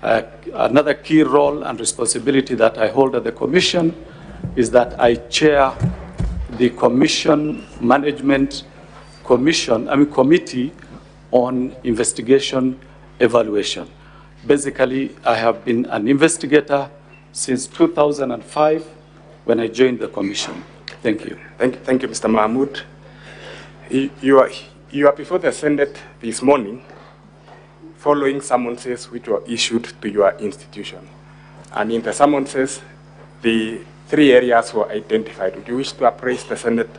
Another key role and responsibility that I hold at the Commission is that I chair the Commission Management Committee on Investigation Evaluation. Basically, I have been an investigator since 2005 when I joined the Commission. Thank you. Thank you, Mr. Mahmoud. You are before the Senate this morning following summonses which were issued to your institution. And in the summonses, the 3 areas were identified. Would you wish to appraise the Senate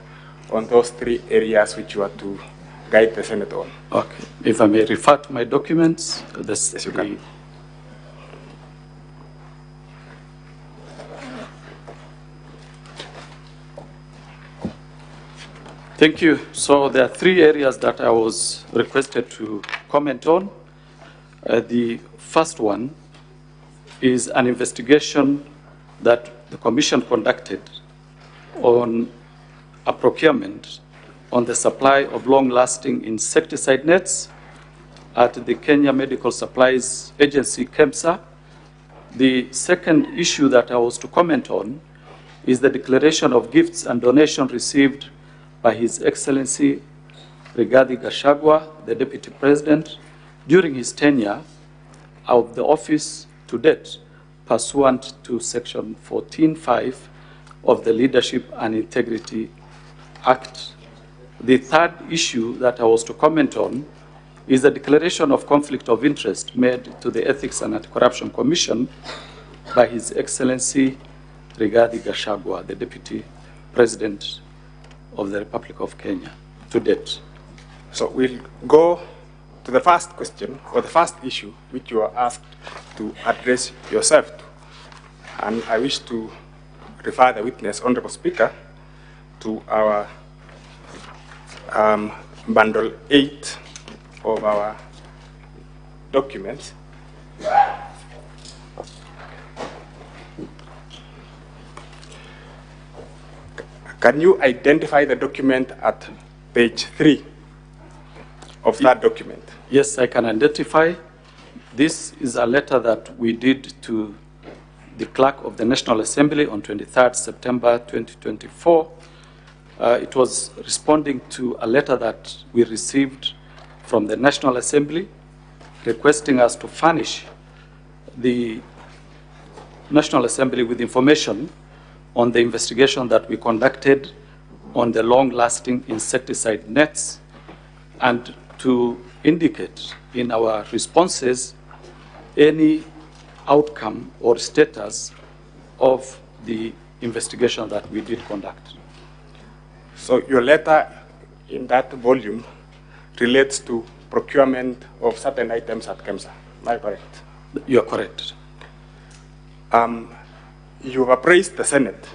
on those 3 areas which you are to guide the Senate on? Okay. If I may refer to my documents, yes, you can. Thank you. So there are 3 areas that I was requested to comment on. The first one is an investigation that the Commission conducted on a procurement on the supply of long-lasting insecticide nets at the Kenya Medical Supplies Agency, KEMSA. The second issue that I was to comment on is the declaration of gifts and donations received by His Excellency Rigathi Gachagua, the Deputy President, during his tenure of the office to date, pursuant to Section 14(5) of the Leadership and Integrity Act. The third issue that I was to comment on is the declaration of conflict of interest made to the Ethics and Anti-Corruption Commission by His Excellency Rigathi Gachagua, the Deputy President of the Republic of Kenya, to date. So we'll go to the first question, or the first issue, which you are asked to address yourself to. And I wish to refer the witness, Honorable Speaker, to our bundle 8 of our documents. Can you identify the document at page 3 of that document? Yes, I can identify. This is a letter that we did to the Clerk of the National Assembly on 23rd September 2024. It was responding to a letter that we received from the National Assembly requesting us to furnish the National Assembly with information on the investigation that we conducted on the long-lasting insecticide nets, and to indicate in our responses any outcome or status of the investigation that we did conduct. So your letter in that volume relates to procurement of certain items at KEMSA. Am I correct? You are correct. You have appraised the Senate,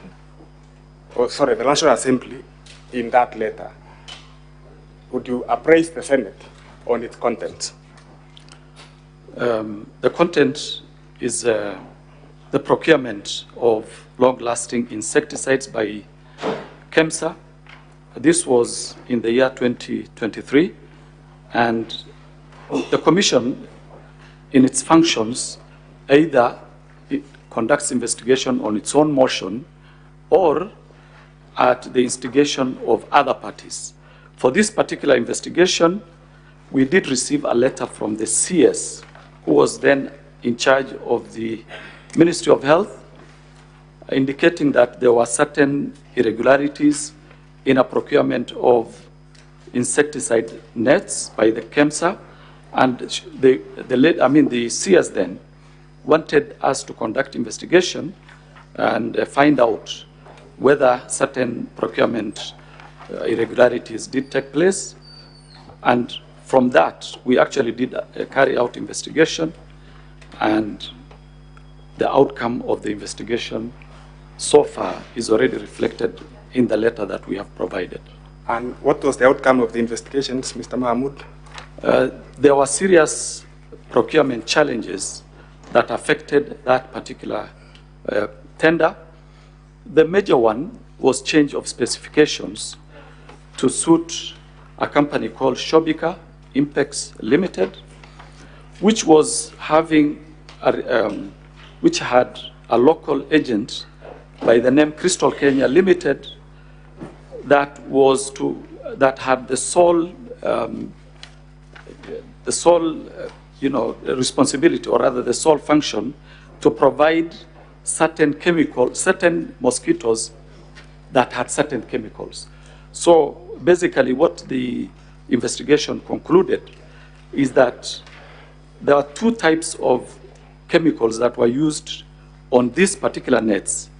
the National Assembly in that letter. Would you appraise the Senate on its contents? The content is the procurement of long-lasting insecticides by KEMSA. This was in the year 2023, and the Commission, in its functions, either it conducts investigation on its own motion or at the instigation of other parties. For this particular investigation, we did receive a letter from the CS, who was then in charge of the Ministry of Health, indicating that there were certain irregularities in a procurement of insecticide nets by the KEMSA, and the CS then wanted us to conduct investigation and find out whether certain procurement irregularities did take place. And from that, we actually did carry out investigation, and the outcome of the investigation so far is already reflected in the letter that we have provided. And what was the outcome of the investigations, Mr. Mahmoud? There were serious procurement challenges that affected that particular tender. The major one was change of specifications to suit a company called Shobika Impex Limited, which was having which had a local agent by the name Crystal Kenya Limited that had the sole responsibility, or rather the sole function, to provide certain mosquitoes that had certain chemicals. So basically what the investigation concluded is that there are two types of chemicals that were used on these particular nets.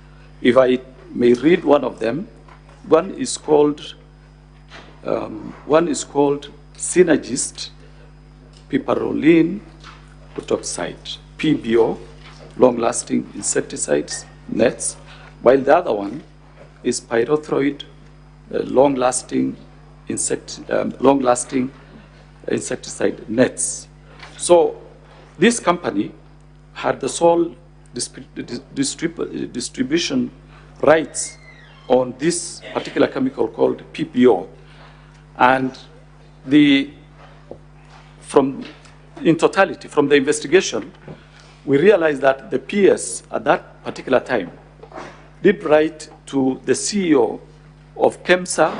If I may read one of them, one is called Synergist piperolene butoxide, PBO, long-lasting insecticides nets, while the other one is pyrethroid, long-lasting insecticide nets. So this company had the sole distribution rights on this particular chemical called PBO, and in totality, from the investigation, we realized that the PS at that particular time did write to the CEO of KEMSA,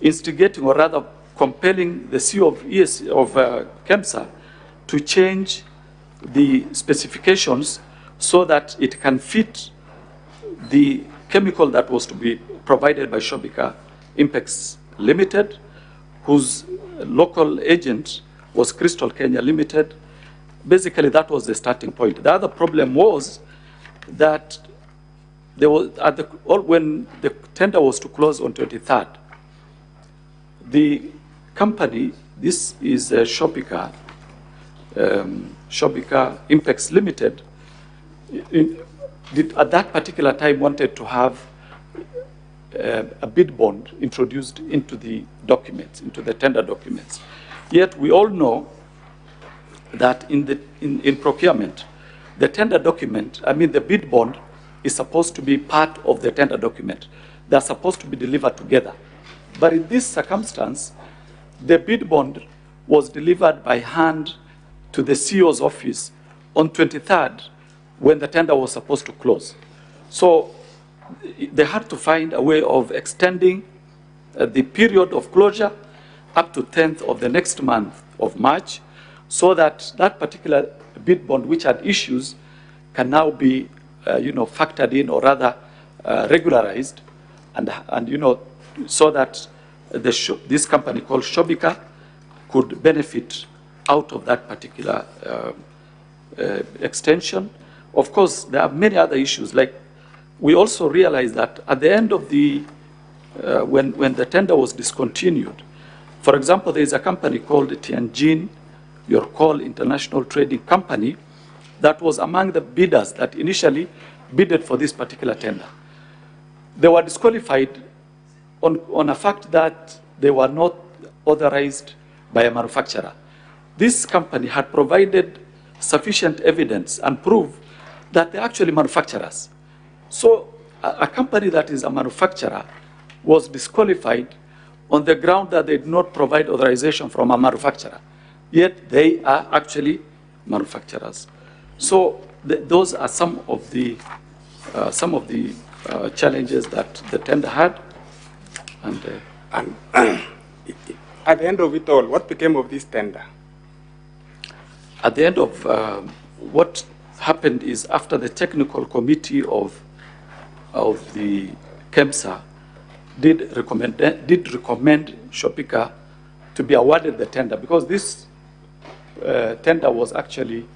instigating, or rather compelling the CEO of KEMSA to change the specifications so that it can fit the chemical that was to be provided by Shobika Impex Limited, whose local agent was Crystal Kenya Limited. Basically, that was the starting point. The other problem was that there was, when the tender was to close on 23rd, the company, this is Shobika Impex Limited, at that particular time wanted to have a bid bond introduced into the documents, into the tender documents. Yet we all know that in procurement, the tender document, the bid bond is supposed to be part of the tender document. They're supposed to be delivered together. But in this circumstance, the bid bond was delivered by hand to the CEO's office on 23rd when the tender was supposed to close. So they had to find a way of extending the period of closure up to 10th of the next month of March, so that that particular bid bond, which had issues, can now be factored in, or rather regularized, and so that this company called Shobika could benefit out of that particular extension. Of course, there are many other issues. Like, we also realized that at the end of the, when the tender was discontinued, for example, there is a company called Tianjin Yorkol International Trading Company that was among the bidders that initially bidded for this particular tender. They were disqualified on a fact that they were not authorized by a manufacturer. This company had provided sufficient evidence and proof that they're actually manufacturers. So a company that is a manufacturer was disqualified on the ground that they did not provide authorization from a manufacturer, yet they are actually manufacturers. So those are some of the challenges that the tender had. And at the end of it all, what became of this tender? At the end of what happened is, after the technical committee of the KEMSA did recommend Shobika to be awarded the tender, because this tender was actually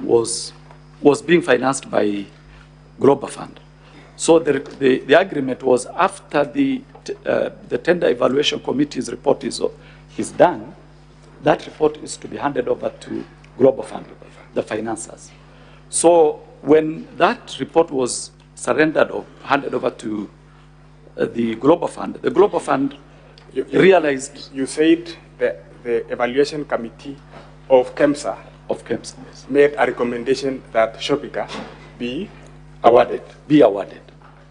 was being financed by Global Fund. So the agreement was, after the tender evaluation committee's report is done, that report is to be handed over to Global Fund, the financiers. So when that report was surrendered or handed over to the Global Fund realized... You said the evaluation committee of KEMSA yes, made a recommendation that Shobika be awarded.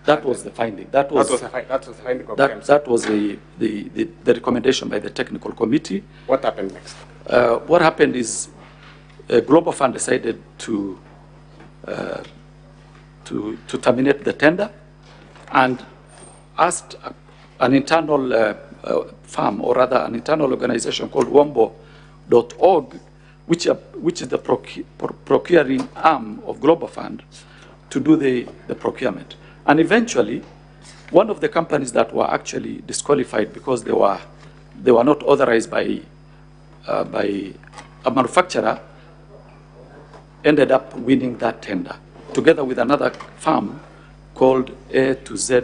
That was the finding. That was the finding of KEMSA. That was the recommendation by the technical committee. What happened next? What happened is, Global Fund decided to terminate the tender and asked an internal firm, or rather an internal organization called Wombo.org, which is the procuring arm of Global Fund, to do the procurement. And eventually, one of the companies that were actually disqualified because they were not authorized by a manufacturer ended up winning that tender, together with another firm called A to Z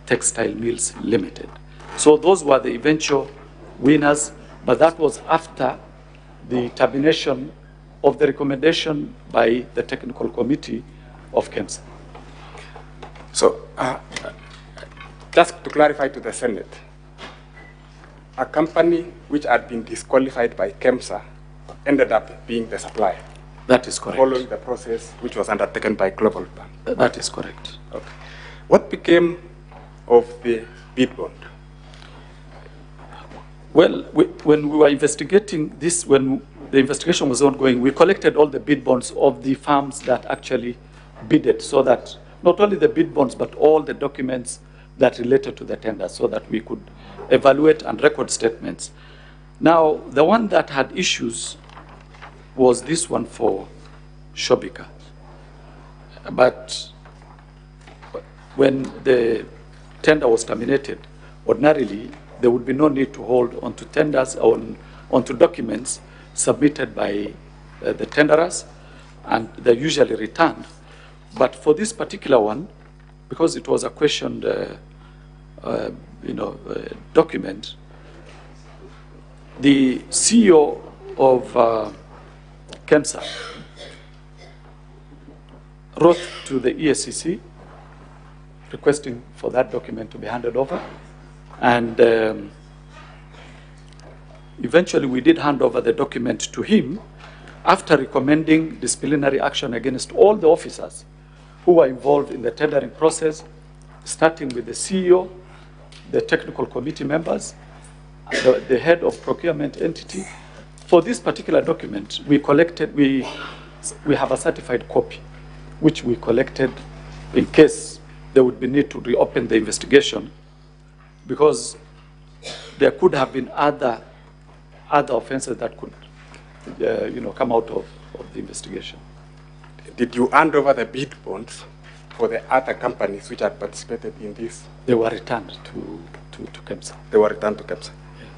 Textile Mills Limited. So those were the eventual winners, but that was after the termination of the recommendation by the technical committee of KEMSA. So, just to clarify to the Senate, a company which had been disqualified by KEMSA ended up being the supplier. That is correct. Following the process which was undertaken by Global Fund. That is correct. Okay. What became of the bid bond? Well, when we were investigating this, when the investigation was ongoing, we collected all the bid bonds of the firms that actually bidded, so that not only the bid bonds, but all the documents that related to the tender, so that we could evaluate and record statements. Now, the one that had issues was this one for Shobika. But when the tender was terminated, ordinarily, there would be no need to hold onto tenders or onto documents submitted by the tenderers, and they're usually returned. But for this particular one, because it was a questioned document, the CEO of KEMSA wrote to the ESCC requesting for that document to be handed over. And eventually we did hand over the document to him after recommending disciplinary action against all the officers who were involved in the tendering process, starting with the CEO, the technical committee members, the head of procurement entity. For this particular document, we have a certified copy, which we collected in case there would be need to reopen the investigation, because there could have been other offenses that could come out of the investigation. Did you hand over the bid bonds for the other companies which had participated in this? They were returned to KEMSA. They were returned to KEMSA. Yeah.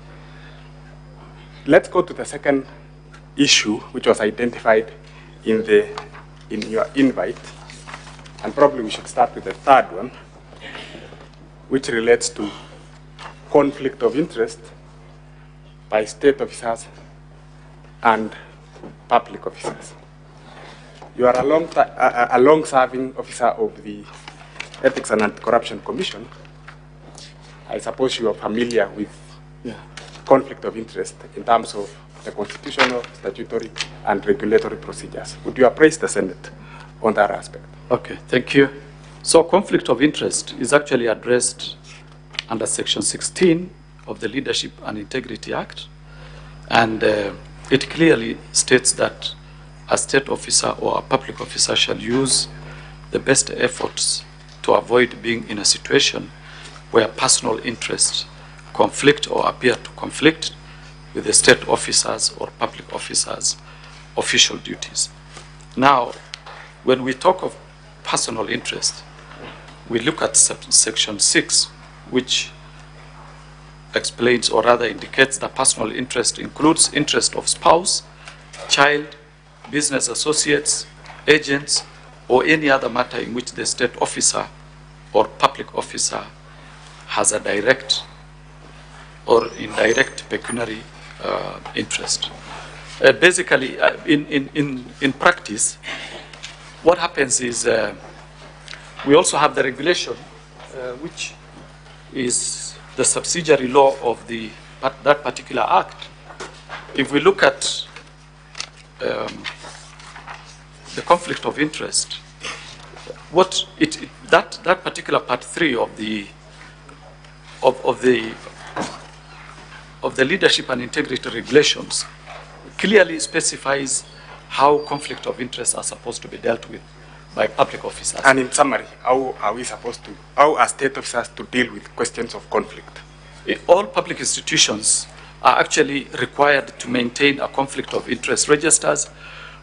Let's go to the second issue, which was identified in your invite, and probably we should start with the third one, which relates to conflict of interest by state officers and public officers. You are a long-serving officer of the Ethics and Anti-Corruption Commission. I suppose you are familiar with conflict of interest in terms of the constitutional, statutory, and regulatory procedures. Would you appraise the Senate on that aspect? Okay, thank you. So conflict of interest is actually addressed under Section 16 of the Leadership and Integrity Act, and it clearly states that a state officer or a public officer shall use the best efforts to avoid being in a situation where personal interests conflict or appear to conflict with the state officers or public officers' official duties. Now, when we talk of personal interest, we look at Section 6, which explains or rather indicates that personal interest includes interest of spouse, child, business associates, agents, or any other matter in which the state officer or public officer has a direct or indirect pecuniary interest. Basically, in practice, what happens is we also have the regulation, which is the subsidiary law of that particular act. If we look at the conflict of interest, that particular part 3 of the leadership and integrity regulations clearly specifies how conflict of interest are supposed to be dealt with by public officers. And in summary, how are state officers to deal with questions of conflict? All public institutions are actually required to maintain a conflict of interest registers,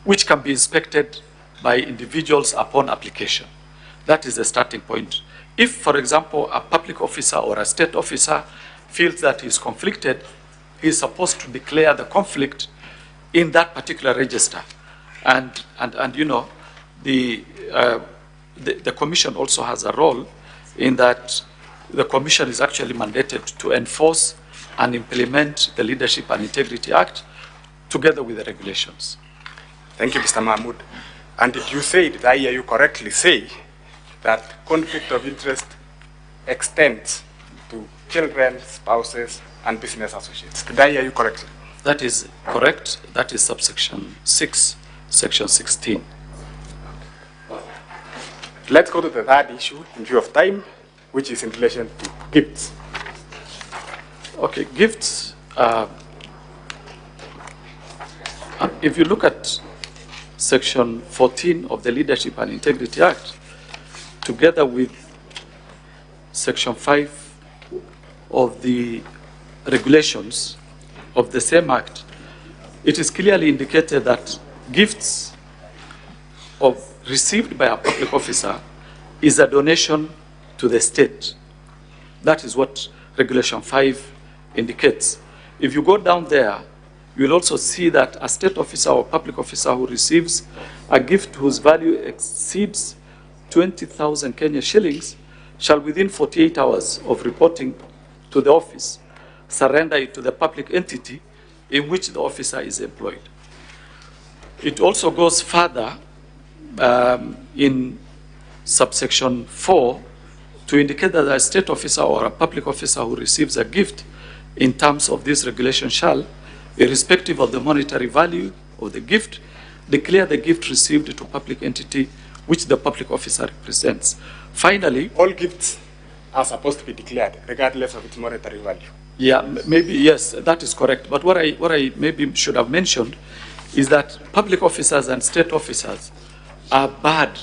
which can be inspected by individuals upon application. That is the starting point. If, for example, a public officer or a state officer feels that he is conflicted, he is supposed to declare the conflict in that particular register. And you know, the commission also has a role in that the commission is actually mandated to enforce and implement the Leadership and Integrity Act together with the regulations. Thank you, Mr. Mahmood. And did you say, did I hear you correctly say, that conflict of interest extends to children, spouses, and business associates? Did I hear you correctly? That is correct. That is subsection 6, section 16. Let's go to the third issue in view of time, which is in relation to gifts. Okay, gifts. If you look at section 14 of the Leadership and Integrity Act, together with section 5 of the regulations of the same act, it is clearly indicated that gifts received by a public officer is a donation to the state. That is what Regulation 5 indicates. If you go down there, you will also see that a state officer or public officer who receives a gift whose value exceeds 20,000 Kenya shillings shall, within 48 hours of reporting to the office, surrender it to the public entity in which the officer is employed. It also goes further in subsection 4 to indicate that a state officer or a public officer who receives a gift in terms of this regulation shall, irrespective of the monetary value of the gift, declare the gift received to public entity which the public officer represents. Finally, all gifts are supposed to be declared regardless of its monetary value. Yeah, maybe, yes, that is correct. But what I maybe should have mentioned is that public officers and state officers are barred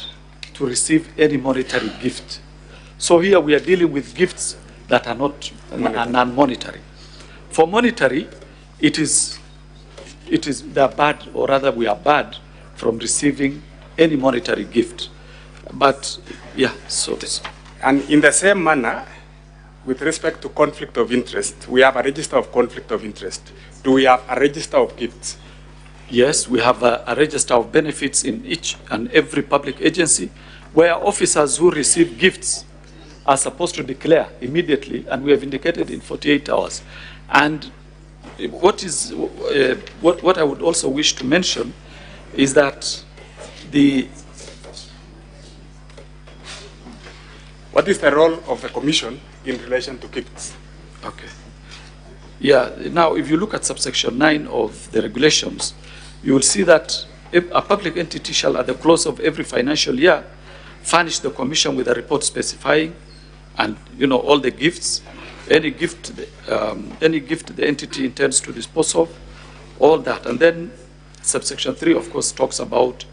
to receive any monetary gift. So here we are dealing with gifts that are not non-monetary. For monetary, they are barred, or rather we are barred from receiving any monetary gift. But yeah, so this. And in the same manner, with respect to conflict of interest, we have a register of conflict of interest. Do we have a register of gifts? Yes, we have a register of benefits in each and every public agency where officers who receive gifts are supposed to declare immediately, and we have indicated in 48 hours. And what I would also wish to mention is that what is the role of the Commission in relation to gifts? Okay. Yeah, now if you look at subsection 9 of the regulations, you will see that a public entity shall, at the close of every financial year, furnish the Commission with a report specifying, and all the gifts, any gift the entity intends to dispose of, all that. And then subsection 3, of course, talks about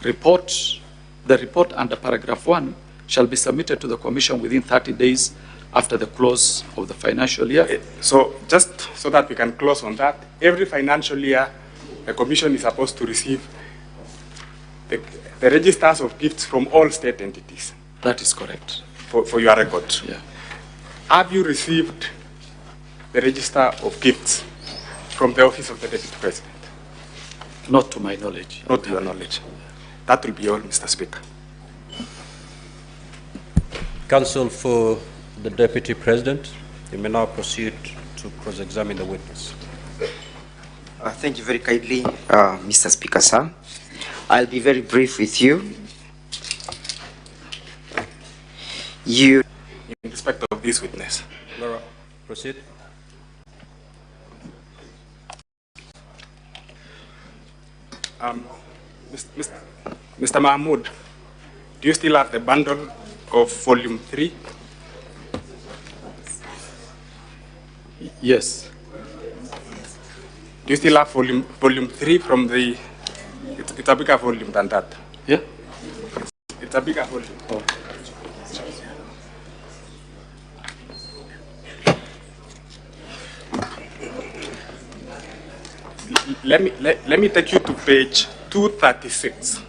report. The report under paragraph 1 shall be submitted to the Commission within 30 days after the close of the financial year. So just so that we can close on that, every financial year, the Commission is supposed to receive the registers of gifts from all state entities. That is correct. For your record. Yeah. Have you received the register of gifts from the Office of the Deputy President? Not to my knowledge. Not to your knowledge. That will be all, Mr. Speaker. Counsel for the Deputy President, you may now proceed to cross-examine the witness. Thank you very kindly, Mr. Speaker, sir. I'll be very brief with you. In respect of this witness. Laura, proceed. Mr. Mahmood, do you still have the bundle of volume 3? Yes. Do you still have volume 3 from the It's a bigger volume than that. Yeah? It's a bigger volume. Oh. Let me take you to page 236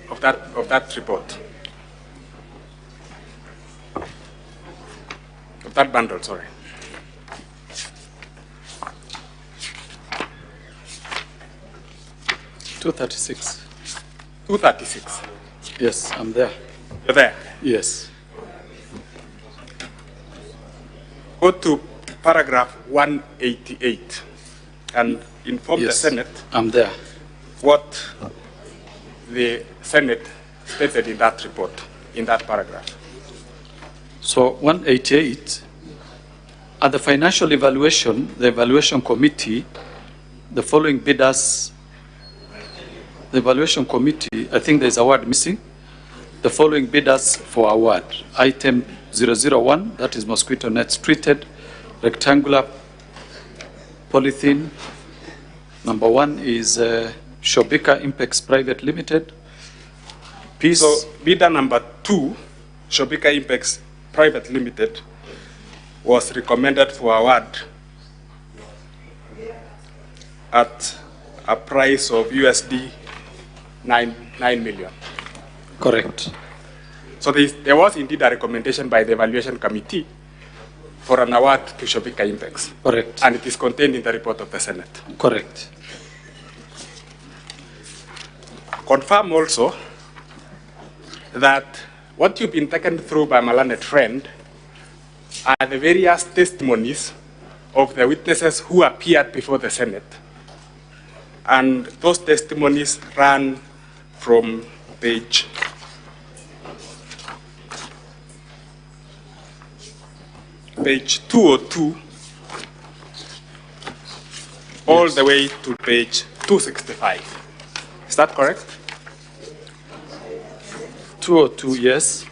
of that report. Of that bundle, sorry. $236. 236. Yes, I'm there. You're there. Yes. Go to paragraph 188 and inform Yes, the Senate I'm there. what the Senate stated in that report, in that paragraph. So 188, at the financial evaluation, the evaluation committee, the following bidders, the evaluation committee, I think there's a word missing. The following bidders for award. Item 001, that is mosquito nets treated, rectangular polythene. Number 1 is Shobika Impex Private Limited. Piece. So bidder number 2, Shobika Impex Private Limited, was recommended for award at a price of USD 9 million. Correct. So there was indeed a recommendation by the evaluation committee for an award to Shobika Impex. Correct. And it is contained in the report of the Senate. Correct. Confirm also that what you've been taken through by my learned friend are the various testimonies of the witnesses who appeared before the Senate. And those testimonies ran from page 202 all the way to page 265. Is that correct? 202, yes.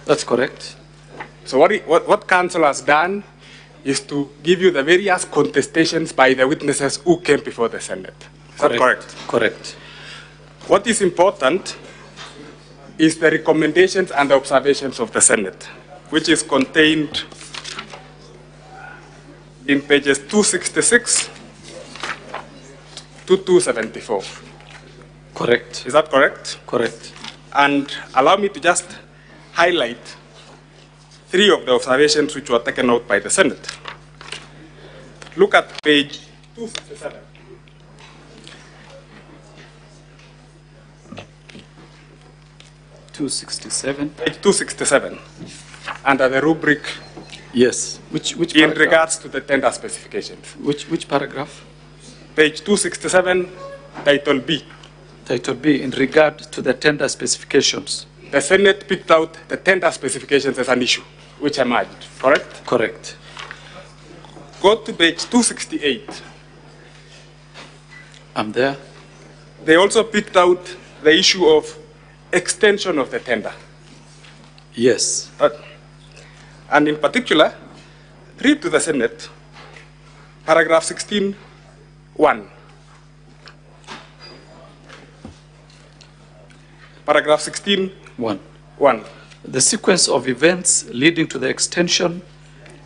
That's correct. So what council has done is to give you the various contestations by the witnesses who came before the Senate. Is that correct? Correct. What is important is the recommendations and the observations of the Senate, which is contained in pages 266 to 274. Correct. Is that correct? Correct. And allow me to just highlight 3 of the observations which were taken out by the Senate. Look at page 267. Page 267, under the rubric. Yes. Which in paragraph? regards to the tender specifications. Which paragraph? Page 267, title B. Title B, in regard to the tender specifications. The Senate picked out the tender specifications as an issue, which emerged, correct? Correct. Go to page 268. I'm there. They also picked out the issue of extension of the tender. Yes. And in particular, read to the Senate, paragraph 16(1). Paragraph 16(1). The sequence of events leading to the extension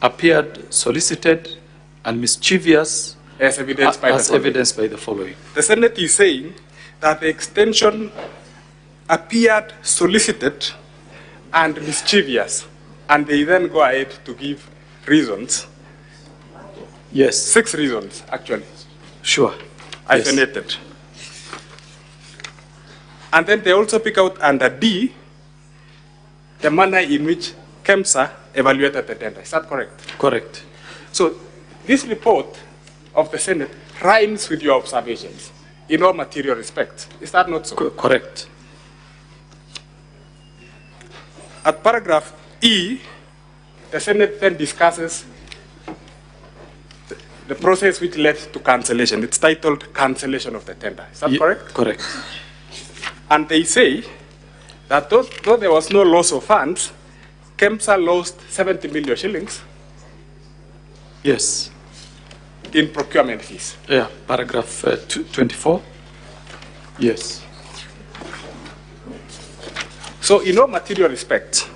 appeared solicited and mischievous as evidenced by the following. The Senate is saying that the extension appeared solicited and mischievous, and they then go ahead to give reasons. Yes. 6 reasons, actually. Sure. Hyphenated. Yes. And then they also pick out under D the manner in which KEMSA evaluated the tender. Is that correct? Correct. So this report of the Senate rhymes with your observations in all material respects. Is that not so? Correct. At paragraph E, the Senate then discusses the process which led to cancellation. It's titled cancellation of the tender. Is that correct? Correct. And they say that though there was no loss of funds, KEMSA lost 70 million shillings. Yes. In procurement fees. Yeah, paragraph 24. Yes. So in no material respect,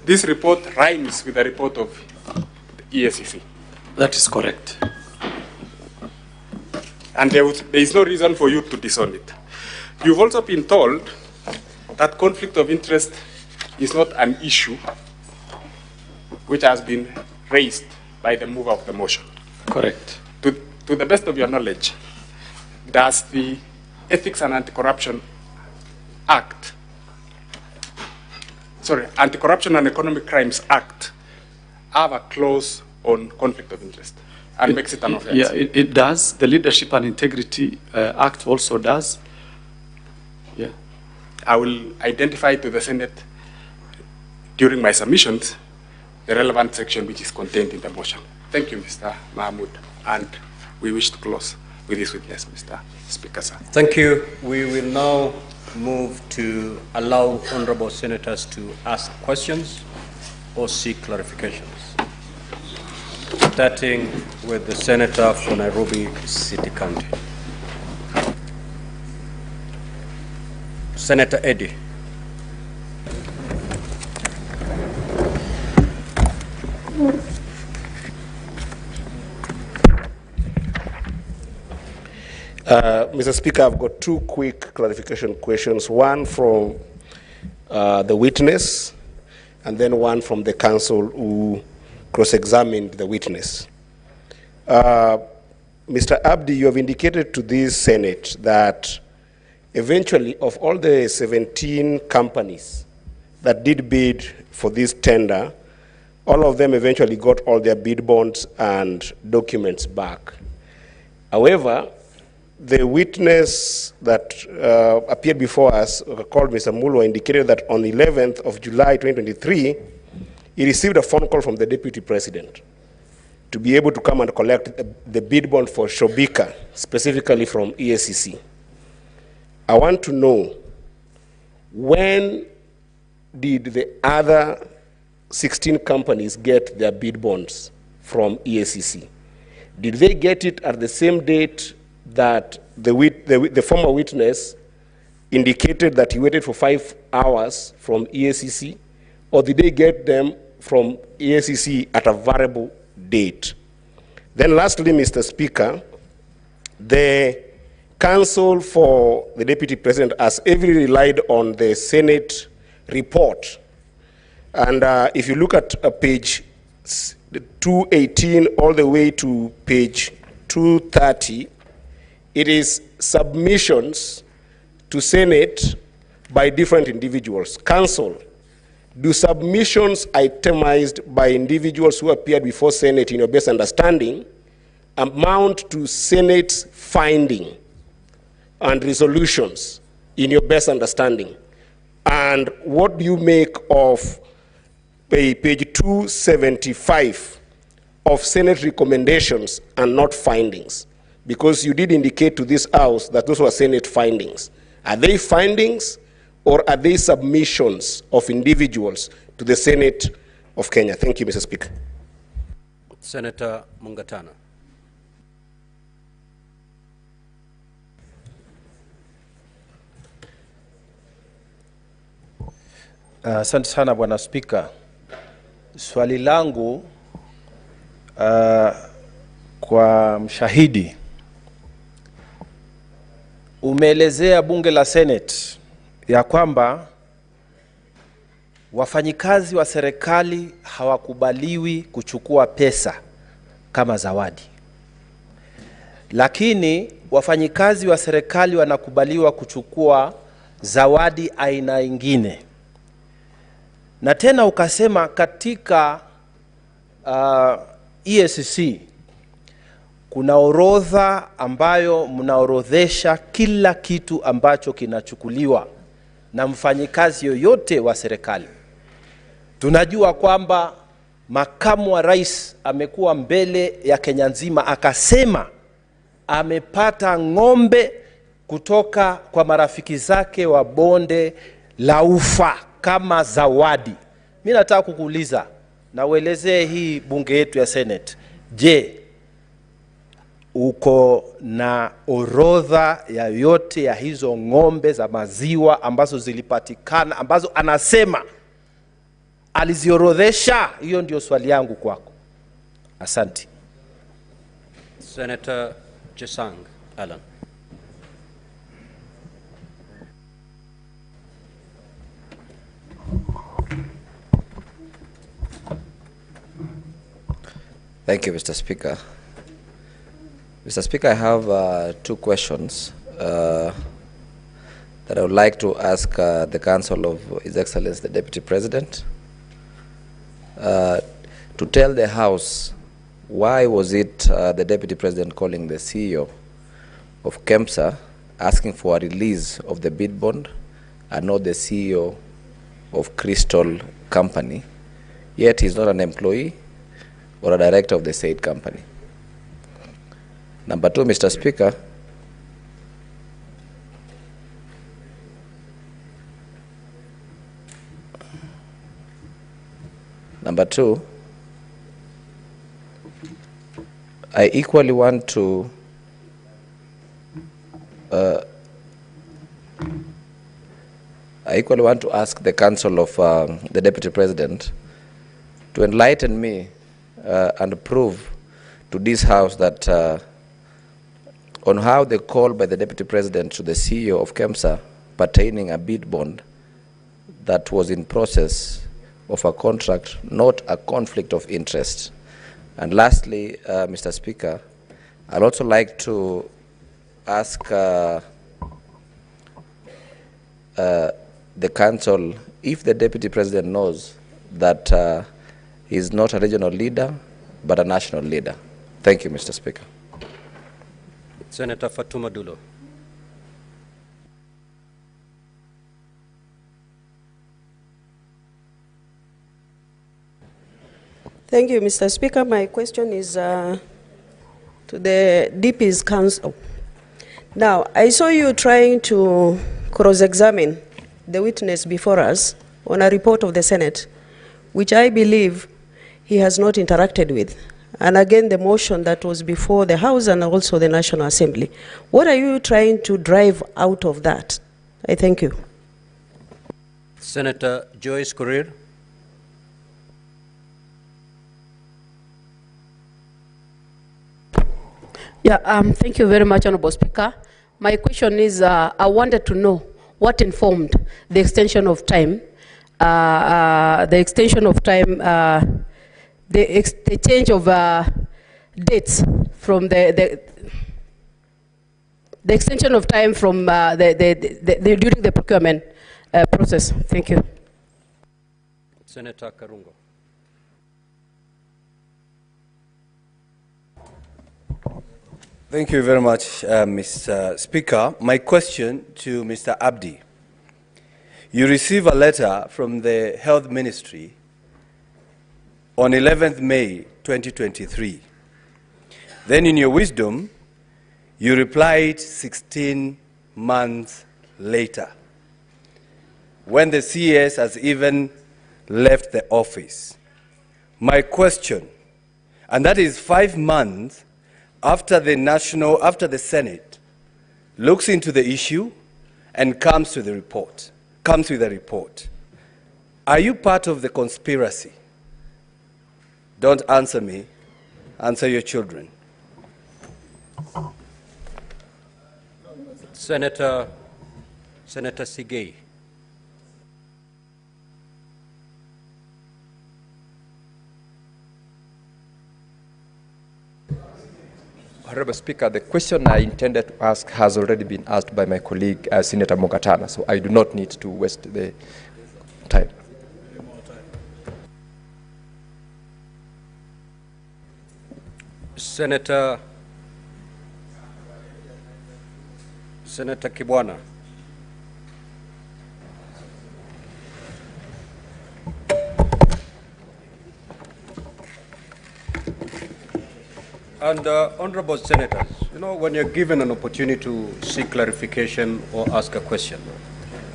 this report rhymes with the report of the EACC. That is correct. And there is no reason for you to disown it. You've also been told that conflict of interest is not an issue which has been raised by the mover of the motion. Correct. To the best of your knowledge, does the Ethics and Anti-Corruption Act, Anti-Corruption and Economic Crimes Act, have a clause on conflict of interest and makes it an offense? Yeah, it does. The Leadership and Integrity Act also does. Yeah. I will identify to the Senate during my submissions the relevant section which is contained in the motion. Thank you, Mr. Mahmood. And we wish to close with this witness, Mr. Speaker, sir. Thank you. We will now move to allow honorable senators to ask questions or seek clarifications. Starting with the senator from Nairobi City County. Senator Eddy. Mr. Speaker, I've got two quick clarification questions, one from the witness and then one from the counsel who cross-examined the witness. Mr. Abdi, you have indicated to this Senate that eventually of all the 17 companies that did bid for this tender, all of them eventually got all their bid bonds and documents back. However, the witness that appeared before us, called Mr. Mulwa, indicated that on the 11th of July 2023, he received a phone call from the Deputy President to be able to come and collect the bid bond for Shobika, specifically from EACC. I want to know, when did the other 16 companies get their bid bonds from EACC? Did they get it at the same date that the former witness indicated that he waited for 5 hours from EACC, or did they get them from EACC at a variable date? Then lastly, Mr. Speaker, the counsel for the Deputy President has heavily relied on the Senate report. And if you look at page 218 all the way to page 230, it is submissions to Senate by different individuals. Counsel, do submissions itemized by individuals who appeared before Senate in your best understanding amount to Senate's finding and resolutions in your best understanding? And what do you make of page 275 of Senate recommendations and not findings? Because you did indicate to this House that those were Senate findings. Are they findings or are they submissions of individuals to the Senate of Kenya? Thank you, Mr. Speaker. Senator Mungatana. Asante sana Bwana Spika. Swali langu kwa mshahidi, umeelezea bunge la Senate ya kwamba wafanyikazi wa serikali hawakubaliwi kuchukua pesa kama zawadi, lakini wafanyikazi wa serikali wanakubaliwa kuchukua zawadi aina ingine. Na tena ukasema katika EACC kuna orodha ambayo mnaorodhesha kila kitu ambacho kinachukuliwa na mfanyikazi yoyote wa serikali. Tunajua kwamba makamu wa rais amekuwa mbele ya Kenya nzima akasema amepata ng'ombe kutoka kwa marafiki zake wa bonde la Ufa kama zawadi. Mimi nataka kukuuliza na uelezee hii bunge yetu ya Senate. Je, uko na orodha ya yote ya hizo ng'ombe za maziwa ambazo zilipatikana, ambazo anasema aliziorodhesha? Hiyo ndio swali yangu kwako. Asante. Senator Chesang Alan. Thank you, Mr. Speaker. Mr. Speaker, I have two questions that I would like to ask the Council of His Excellency the Deputy President. To tell the House, why was it the Deputy President calling the CEO of KEMSA asking for a release of the bid bond and not the CEO of Crystal Company, yet he's not an employee or a director of the said company? Number two, Mr. Speaker, I equally want to ask the Council of the Deputy President to enlighten me and prove to this House that on how the call by the Deputy President to the CEO of KEMSA pertaining a bid bond that was in process of a contract, not a conflict of interest. And lastly, Mr. Speaker, I'd also like to ask the Council if the Deputy President knows that he's not a regional leader, but a national leader. Thank you, Mr. Speaker. Senator Fatuma Dulo. Thank you, Mr. Speaker. My question is to the DP's Council. Now, I saw you trying to cross-examine the witness before us on a report of the Senate, which I believe he has not interacted with. And again, the motion that was before the House and also the National Assembly. What are you trying to drive out of that? I thank you. Senator Joyce Korir. Yeah, thank you very much, Honorable Speaker. My question is, I wanted to know what informed the extension of time, the change of dates from the extension of time from during the procurement process. Thank you. Senator Karungo. Thank you very much, Mr. Speaker. My question to Mr. Abdi. You receive a letter from the Health Ministry on 11th May 2023. Then in your wisdom, you replied 16 months later, when the CS has even left the office. My question, and that is 5 months after the Senate looks into the issue and comes with a report. Are you part of the conspiracy? Don't answer me, answer your children. Senator Sigei. Honorable Speaker, the question I intended to ask has already been asked by my colleague, Senator Mogatana, so I do not need to waste the time. Senator Kibwana. And honorable senators, you know, when you're given an opportunity to seek clarification or ask a question,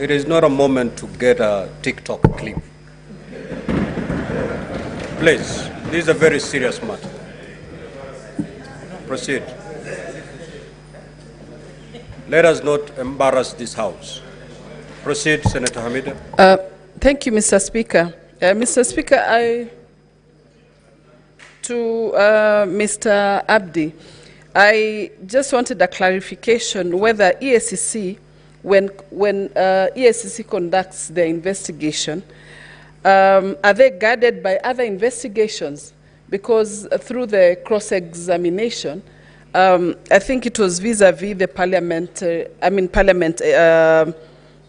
it is not a moment to get a TikTok clip. Please, this is a very serious matter. Proceed. Let us not embarrass this House. Proceed, Senator Hamida. Thank you, Mr. Speaker. Mr. Speaker, Mr. Abdi, I just wanted a clarification whether EACC, when EACC conducts their investigation, are they guided by other investigations? Because through the cross-examination, I think it was vis-a-vis the Parliament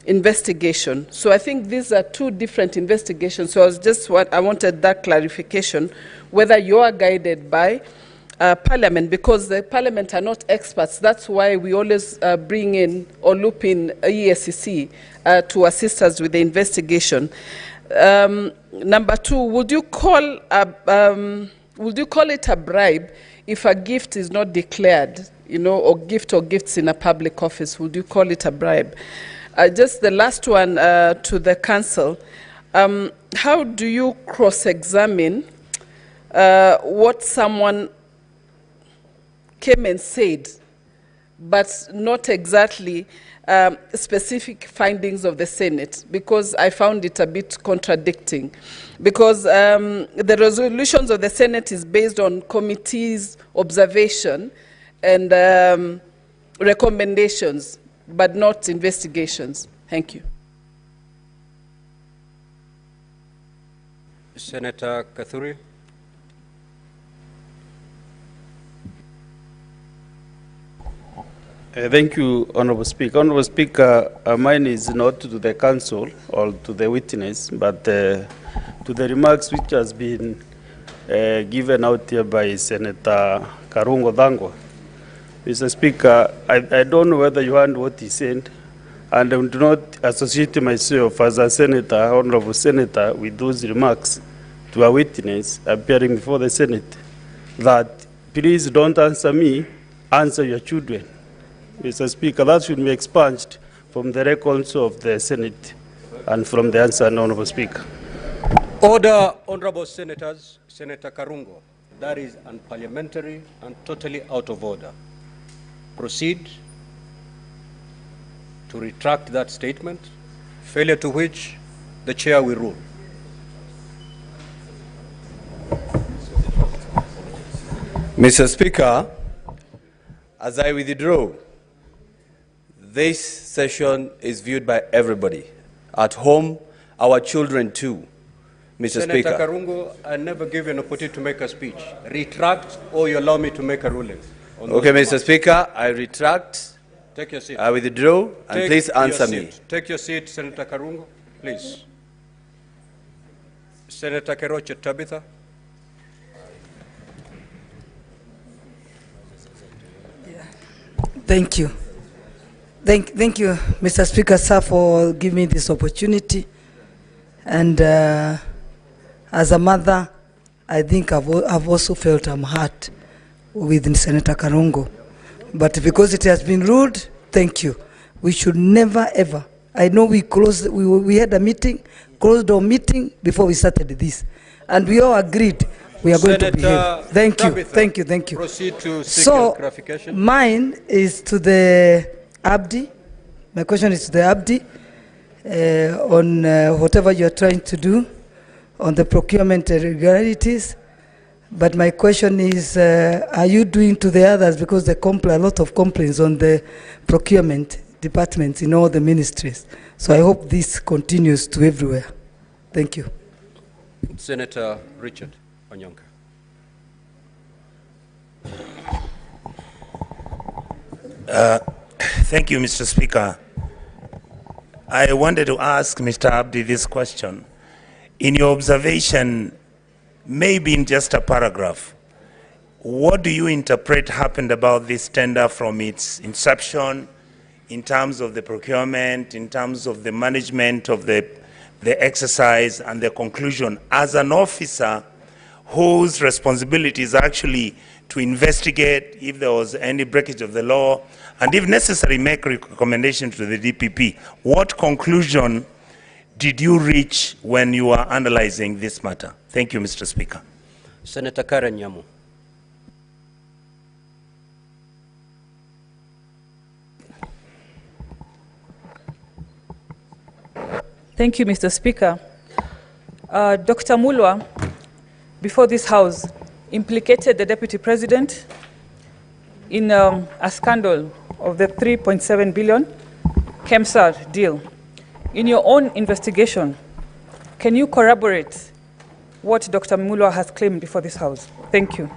investigation. So I think these are two different investigations. So I wanted that clarification, whether you are guided by Parliament, because the Parliament are not experts. That's why we always bring in or loop in EACC to assist us with the investigation. Number two, would you call it a bribe if a gift is not declared, or gifts in a public office? Would you call it a bribe? Just the last one to the council. How do you cross-examine what someone came and said, but not exactly specific findings of the Senate? Because I found it a bit contradicting. Because the resolutions of the Senate is based on committees' observation and recommendations, but not investigations. Thank you. Senator Kathuri. Thank you, Honorable Speaker. Honorable Speaker, mine is not to the council or to the witness, but to the remarks which has been given out here by Senator Karungo Dhangwa. Mr. Speaker, I don't know whether you heard what he said, and I do not associate myself as a senator, honorable senator, with those remarks to a witness appearing before the Senate, that please don't answer me, answer your children. Mr. Speaker, that should be expunged from the records of the Senate and from the answer, Honorable Speaker. Order, honorable senators. Senator Karungo, that is unparliamentary and totally out of order. Proceed to retract that statement, failure to which the chair will rule. Mr. Speaker, as I withdraw, this session is viewed by everybody. At home, our children too. Mr. Speaker. Senator Karungo, I never give you an opportunity to make a speech. Retract or you allow me to make a ruling. Okay, Mr. Speaker, I retract. Take your seat. I withdraw, and please answer me. Take your seat, Senator Karungo, please. Senator Keroche Tabitha. Thank you. Thank you, Mr. Speaker, sir, for giving me this opportunity. And as a mother, I think I've also felt I'm hurt with Senator Karungo. But because it has been ruled, thank you. We should never, ever. I know we had a meeting, closed door meeting before we started this. And we all agreed we are going to behave. Thank you, thank you, thank you. Proceed to seek clarification. Mine is to the Abdi. My question is to the Abdi on whatever you're trying to do on the procurement irregularities. But my question is, are you doing to the others, because there are a lot of complaints on the procurement departments in all the ministries. So I hope this continues to everywhere. Thank you. Senator Richard Onyonka. Thank you, Mr. Speaker. I wanted to ask Mr. Abdi this question. In your observation, maybe in just a paragraph, what do you interpret happened about this tender from its inception, in terms of the procurement, in terms of the management of the exercise and the conclusion, as an officer whose responsibility is actually to investigate if there was any breakage of the law, and if necessary, make recommendations to the DPP. What conclusion did you reach when you were analyzing this matter? Thank you, Mr. Speaker. Senator Karen Nyamu. Thank you, Mr. Speaker. Dr. Mulwa, before this House, implicated the Deputy President in a scandal of the 3.7 billion KEMSA deal. In your own investigation, can you corroborate what Dr. Mulwa has claimed before this House? Thank you.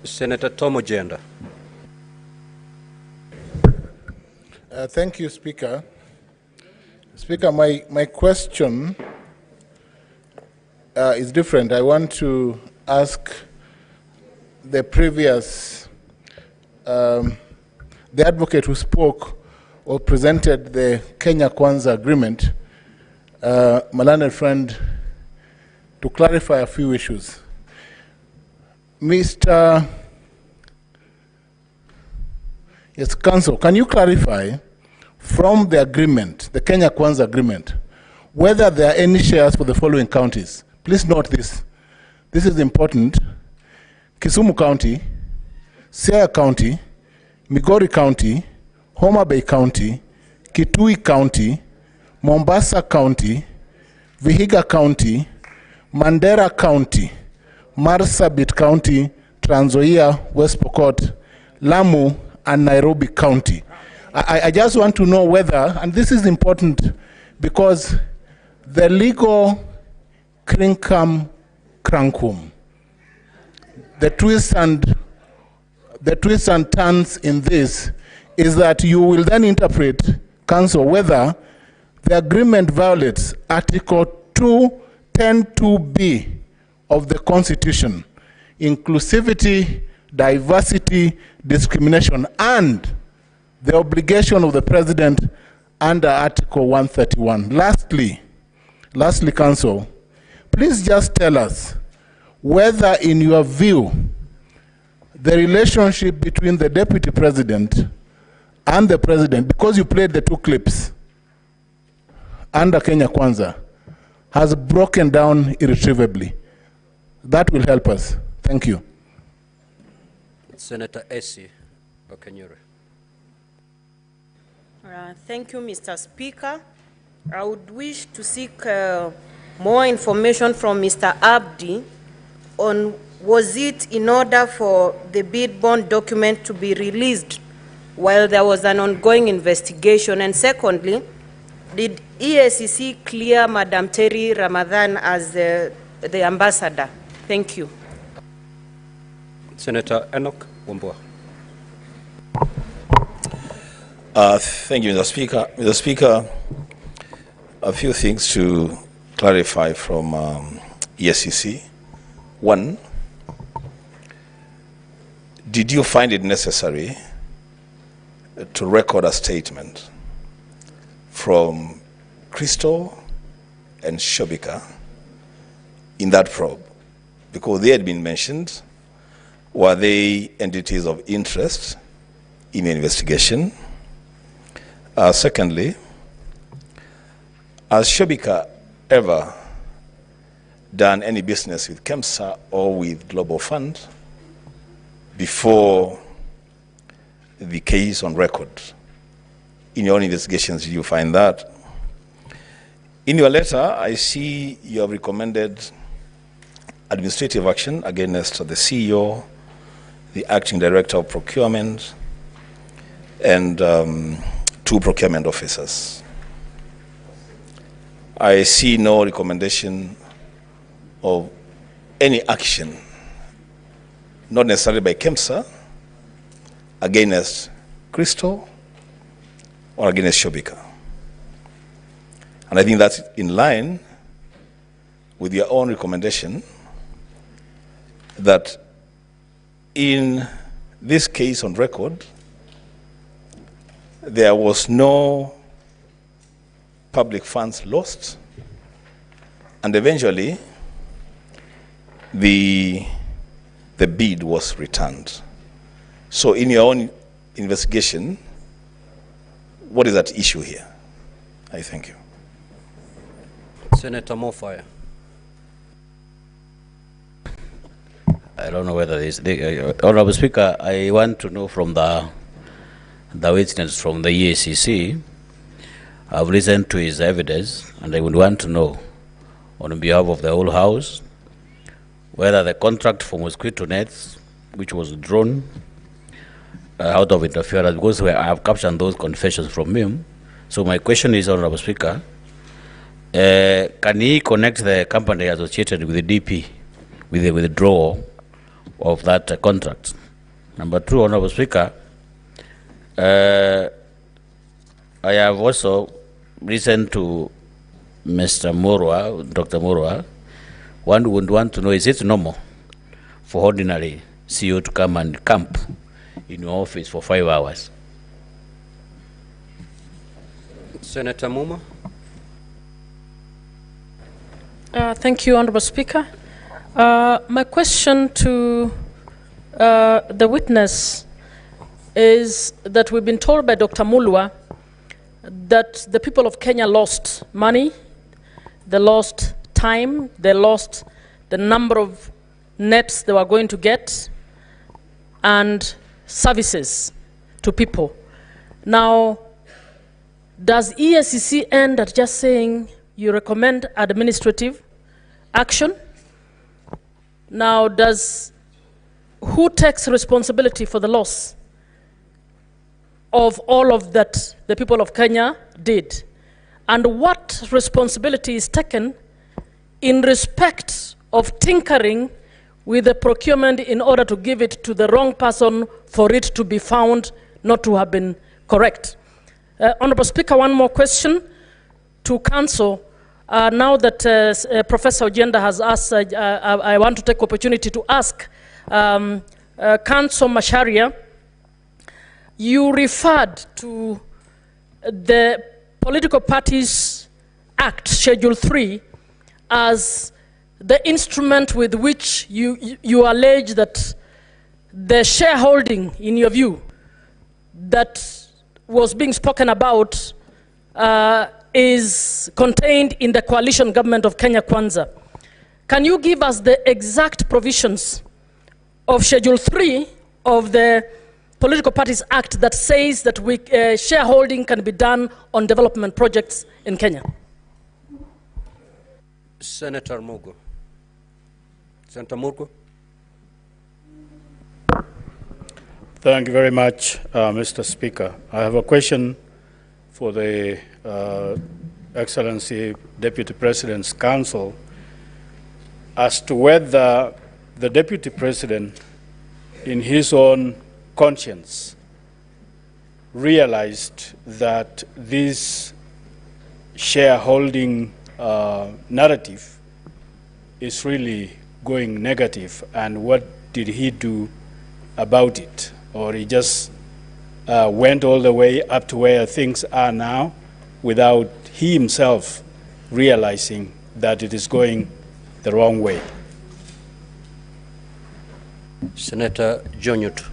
Senator Tom Ojenda. Thank you, Speaker. Speaker, my question is different. I want to ask the previous, the advocate who spoke or presented the Kenya Kwanza agreement, my learned friend, to clarify a few issues. Mr. Yes, Council, can you clarify from the agreement, the Kenya Kwanza agreement, whether there are any shares for the following counties? Please note this. This is important. Kisumu County, Siaya County, Migori County, Homa Bay County, Kitui County, Mombasa County, Vihiga County, Mandera County, Marsabit County, Trans Nzoia, West Pokot, Lamu, and Nairobi County. I just want to know whether, and this is important because the legal crinkum crankum, the twist and turns in this is that you will then interpret, Council, whether the agreement violates Article 210(2)(b) of the Constitution, inclusivity, diversity, discrimination, and the obligation of the President under Article 131. Lastly, Council, please just tell us whether, in your view, the relationship between the Deputy President and the President, because you played the two clips under Kenya Kwanza, has broken down irretrievably. That will help us. Thank you. Senator Essie Okenyure. Thank you, Mr. Speaker. I would wish to seek more information from Mr. Abdi on was it in order for the bid bond document to be released while there was an ongoing investigation? And secondly, did EACC clear Madam Terry Ramadan as the ambassador? Thank you. Senator Enoch Wambua. Thank you, Mr. Speaker. Mr. Speaker, a few things to clarify from EACC. One, did you find it necessary to record a statement from Crystal and Shobika in that probe? Because they had been mentioned. Were they entities of interest in the investigation? Secondly, has Shobika ever done any business with KEMSA or with Global Fund before the case on record? In your own investigations, did you find that? In your letter, I see you have recommended administrative action against the CEO, the acting director of procurement, and 2 procurement officers. I see no recommendation of any action, not necessarily by KEMSA, against Crystal or against Shobika. And I think that's in line with your own recommendation that in this case on record, there was no public funds lost, and eventually the bid was returned. So in your own investigation, what is at issue here? I thank you. Senator Mofaya. I don't know whether this, Honorable Speaker, I want to know from the the witness from the EACC. I've listened to his evidence, and I would want to know, on behalf of the whole House, whether the contract for mosquito nets, which was drawn out of interference, because I have captured those confessions from him. So my question is, Honorable Speaker, can he connect the company associated with the DP with the withdrawal of that contract? Number two, Honorable Speaker, I have also listened to Mr. Murwa, Dr. Murwa. One would want to know, is it normal for ordinary CEO to come and camp in your office for 5 hours? Senator Muma. Thank you, Honorable Speaker. My question to the witness is that we've been told by Dr. Mulwa that the people of Kenya lost money, they lost time, they lost the number of nets they were going to get, and services to people. Now, does EACC end at just saying you recommend administrative action? Now, who takes responsibility for the loss of all of that the people of Kenya did? And what responsibility is taken in respect of tinkering with the procurement in order to give it to the wrong person for it to be found not to have been correct? Honorable Speaker, one more question to Council. Now that Professor Ojenda has asked, I want to take opportunity to ask Council Macharia, you referred to the Political Parties Act, Schedule 3, as the instrument with which you allege that the shareholding, in your view, that was being spoken about is contained in the coalition government of Kenya Kwanza. Can you give us the exact provisions of Schedule 3 of the Political Parties Act that says that shareholding can be done on development projects in Kenya? Senator Mugo. Senator Mugo. Thank you very much, Mr. Speaker. I have a question for the Excellency Deputy President's Counsel as to whether the Deputy President, in his own conscience, realized that this shareholding narrative is really going negative, and what did he do about it? Or he just went all the way up to where things are now without he himself realizing that it is going the wrong way? Senator Jonyut.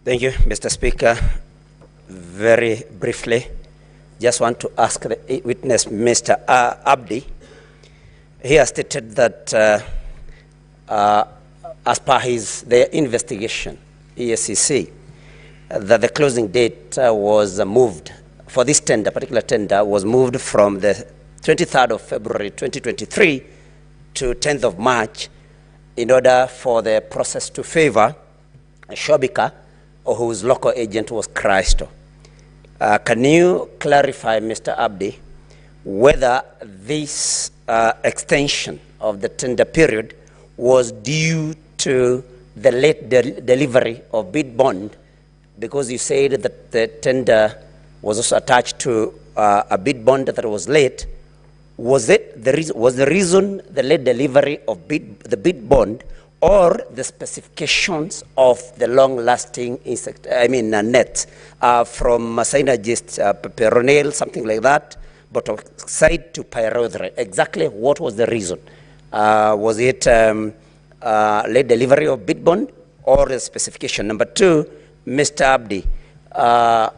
Thank you, Mr. Speaker. Very briefly, just want to ask the witness, Mr. Abdi. He has stated that as per their investigation, EACC, that the closing date was moved for this tender, particular tender, was moved from the 23rd of February 2023 to 10th of March in order for the process to favor Shobika, or whose local agent was Christo. Can you clarify, Mr. Abdi, whether this extension of the tender period was due to the late delivery of bid bond, because you said that the tender was also attached to a bid bond that was late? Was the reason the late delivery of the bid bond, or the specifications of the long-lasting net from synergist peronil, something like that, but oxide to pyrethrin? Exactly what was the reason? Was it late delivery of bid bond or the specification? Number two, Mr. Abdi,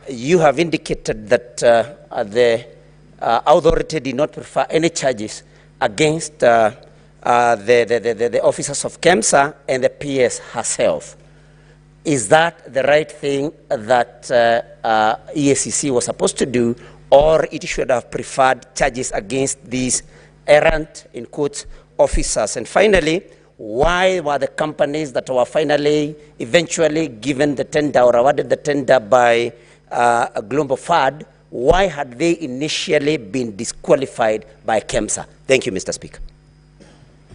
you have indicated that the authority did not prefer any charges against the officers of KEMSA and the PS herself. Is that the right thing that EACC was supposed to do, or it should have preferred charges against these errant, in quotes, officers? And finally, why were the companies that were eventually given the tender or awarded the tender by Global FAD, why had they initially been disqualified by KEMSA? Thank you, Mr. Speaker.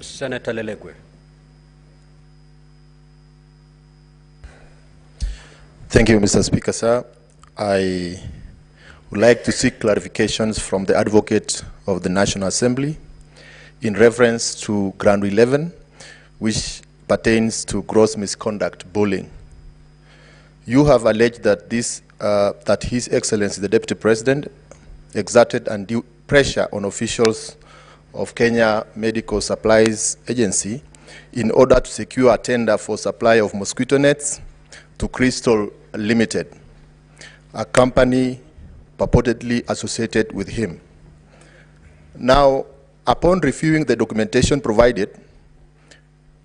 Senator Lelegwe. Thank you, Mr. Speaker, sir. I would like to seek clarifications from the Advocate of the National Assembly in reference to Ground 11, which pertains to gross misconduct bullying. You have alleged that that His Excellency the Deputy President exerted undue pressure on officials of Kenya Medical Supplies Agency in order to secure a tender for supply of mosquito nets to Crystal Limited, a company purportedly associated with him. Now, upon reviewing the documentation provided,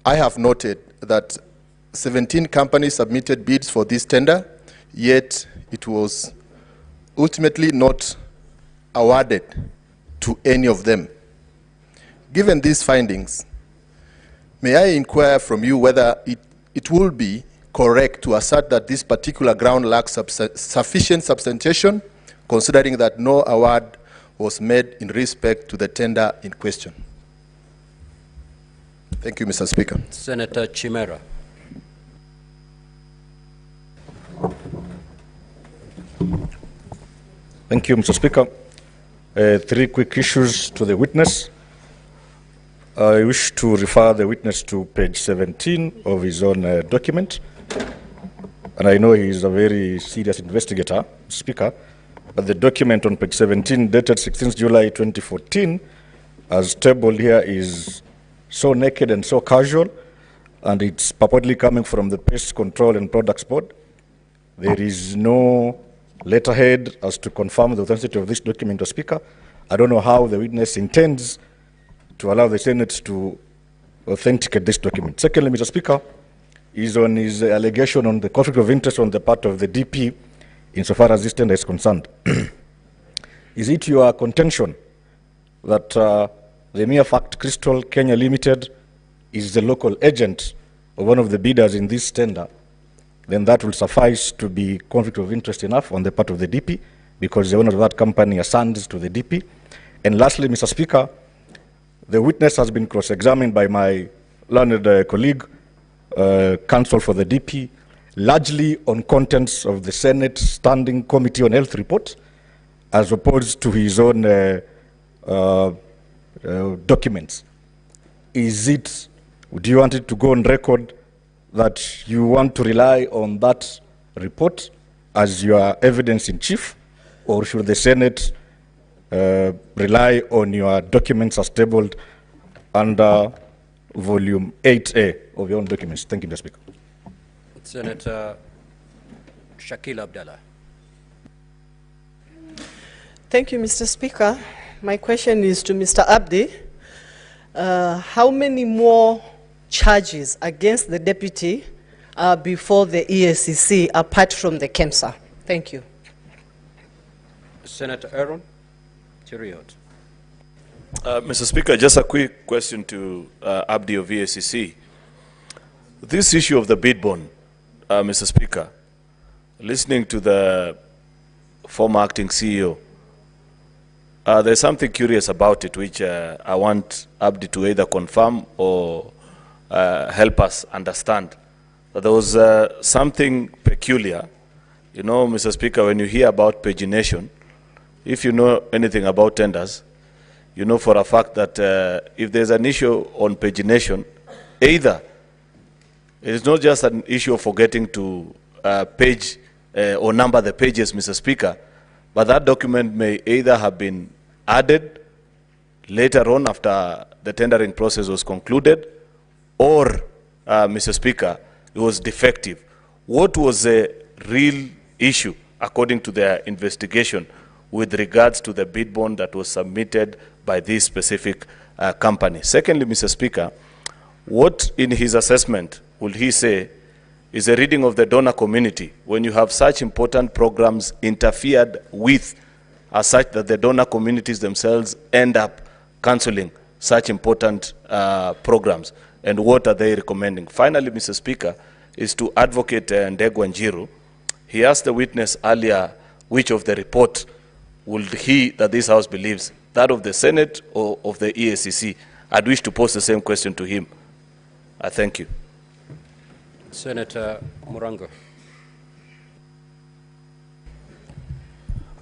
I have noted that 17 companies submitted bids for this tender, yet it was ultimately not awarded to any of them. Given these findings, may I inquire from you whether it will be correct to assert that this particular ground lacks sufficient substantiation, considering that no award was made in respect to the tender in question? Thank you, Mr. Speaker. Senator Chimera. Thank you, Mr. Speaker. Three quick issues to the witness. I wish to refer the witness to page 17 of his own document. And I know he is a very serious investigator, Speaker, but the document on page 17, dated 16th July 2014, as tabled here, is so naked and so casual, and it's purportedly coming from the Pest Control and Products Board. There is no letterhead as to confirm the authenticity of this document, Mr. Speaker. I don't know how the witness intends to allow the Senate to authenticate this document. Secondly, Mr. Speaker, is on his allegation on the conflict of interest on the part of the DP insofar as this tender is concerned. Is it your contention that the mere fact Crystal Kenya Limited is the local agent of one of the bidders in this tender, then that will suffice to be conflict of interest enough on the part of the DP, because the owner of that company assigns to the DP? And lastly, Mr. Speaker, the witness has been cross-examined by my learned colleague, counsel for the DP, largely on contents of the Senate Standing Committee on Health report, as opposed to his own documents. Do you want it to go on record that you want to rely on that report as your evidence in chief, or should the Senate rely on your documents as tabled under volume 8A of your own documents? Thank you, Mr. Speaker. Senator Shakil Abdallah. Thank you, Mr. Speaker. My question is to Mr. Abdi. How many more charges against the deputy before the EACC apart from the KEMSA? Thank you. Senator Aaron Cheriot. Mr. Speaker, just a quick question to Abdi of EACC. This issue of the bid bond, Mr. Speaker, listening to the former acting CEO, there's something curious about it which I want Abdi to either confirm or help us understand. That there was something peculiar. You know, Mr. Speaker, when you hear about pagination, if you know anything about tenders, you know for a fact that if there's an issue on pagination, either it is not just an issue of forgetting to page or number the pages, Mr. Speaker, but that document may either have been added later on after the tendering process was concluded, or, Mr. Speaker, it was defective. What was the real issue, according to their investigation, with regards to the bid bond that was submitted by this specific company? Secondly, Mr. Speaker, what in his assessment will he say is a reading of the donor community when you have such important programs interfered with as such that the donor communities themselves end up cancelling such important programs, and what are they recommending? Finally, Mr. Speaker, is to Advocate Ndegwa Njiru. He asked the witness earlier which of the report would he, that this House believes, that of the Senate or of the EACC. I'd wish to pose the same question to him. I thank you. Senator Murango.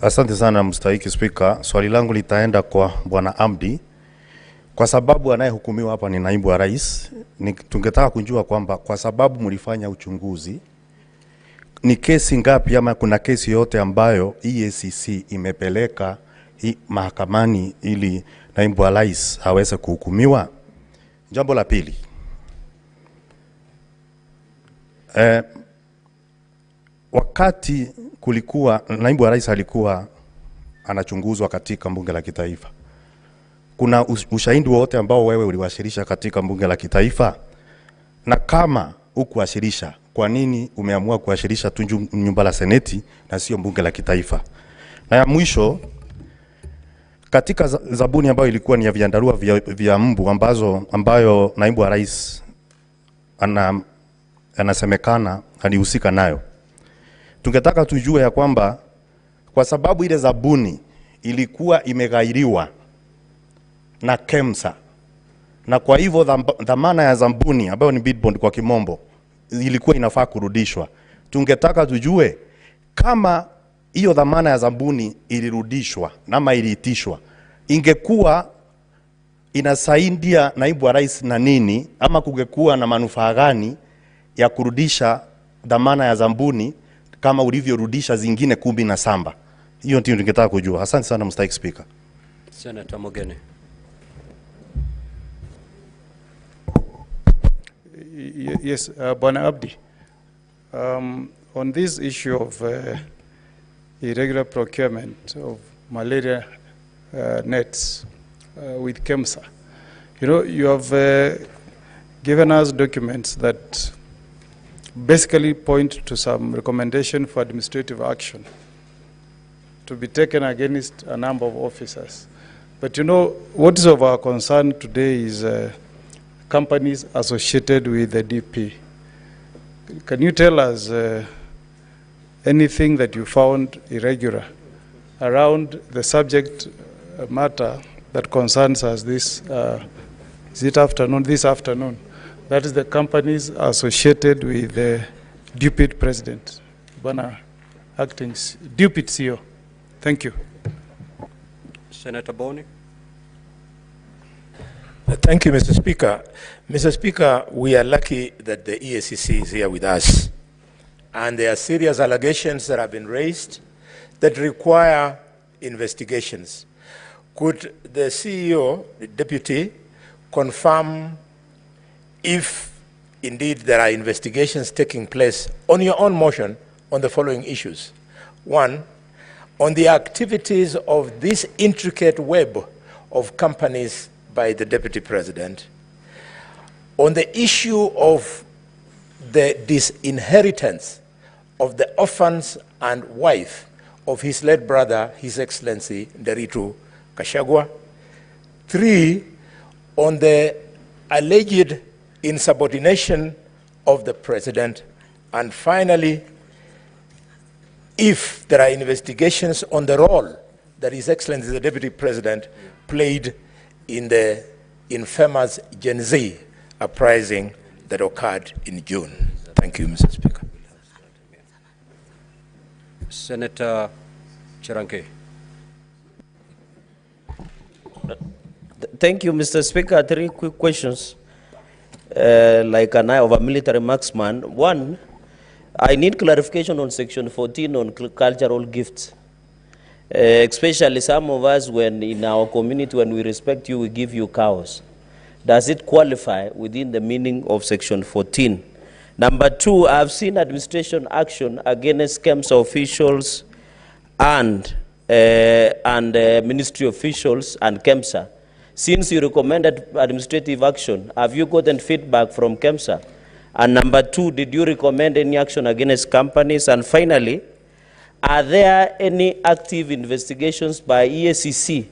Asante sana mstahiki Spika. Swali langu litaenda kwa Bwana Abdi. Kwa sababu anayehukumiwa hapa ni naibu wa rais, tungetaka kujua kwamba kwa sababu mlifanya uchunguzi, ni kesi ngapi ama kuna kesi yote ambayo EACC imepeleka mahakamani ili naibu wa rais aweze kuhukumiwa? Jambo la pili, wakati kulikuwa naibu wa rais alikuwa anachunguzwa katika bunge la kitaifa, kuna ushahidi wote ambao wewe uliwasilisha katika bunge la kitaifa? Na kama hukuwasilisha, kwa nini umeamua kuwasilisha tu nyumba la seneti na sio bunge la kitaifa? Na ya mwisho, katika zabuni ambayo ilikuwa ni ya viandarua vya mbu ambayo naibu wa rais anasemekana alihusika nayo, tungetaka tujue ya kwamba kwa sababu ile zabuni ilikuwa imeghairiwa na KEMSA, na kwa hivyo dhamana ya zabuni ambayo ni bid bond kwa kimombo ilikuwa inafaa kurudishwa, tungetaka tujue kama hiyo dhamana ya zabuni ilirudishwa ama iliitishwa, ingekuwa inasaidia naibu wa rais na nini, ama kungekuwa na manufaa gani ya kurudisha dhamana ya zabuni kama ulivyorudisha zingine 17? Hiyo ndio tungetaka kujua. Asante sana Mr. Speaker. Senator Mogene. Yes, Bwana Abdi, on this issue of irregular procurement of malaria nets with KEMSA, you know, you have given us documents that basically point to some recommendation for administrative action to be taken against a number of officers. But you know, what is of our concern today is companies associated with the DP. Can you tell us anything that you found irregular around the subject matter that concerns us this afternoon? That is the companies associated with the deputy president, Bwana acting deputy CEO. Thank you. Senator Boni. Thank you, Mr. Speaker. Mr. Speaker, we are lucky that the EACC is here with us. And there are serious allegations that have been raised that require investigations. Could the CEO, the deputy, confirm if indeed there are investigations taking place on your own motion on the following issues? One, on the activities of this intricate web of companies by the Deputy President, on the issue of the disinheritance of the orphans and wife of his late brother, His Excellency Rigathi Gachagua. 3, on the alleged insubordination of the President. And finally, if there are investigations on the role that His Excellency the Deputy President played in the infamous Gen Z uprising that occurred in June. Thank you, Mr. Speaker. Senator Chiranke. Thank you, Mr. Speaker. 3 quick questions. Like an eye of a military marksman. 1, I need clarification on Section 14 on cultural gifts. Especially some of us, when in our community, when we respect you, we give you cows. Does it qualify within the meaning of Section 14? Number 2, I've seen administration action against KEMSA officials and ministry officials and KEMSA. Since you recommended administrative action, have you gotten feedback from KEMSA And number two, did you recommend any action against companies? And finally, are there any active investigations by EACC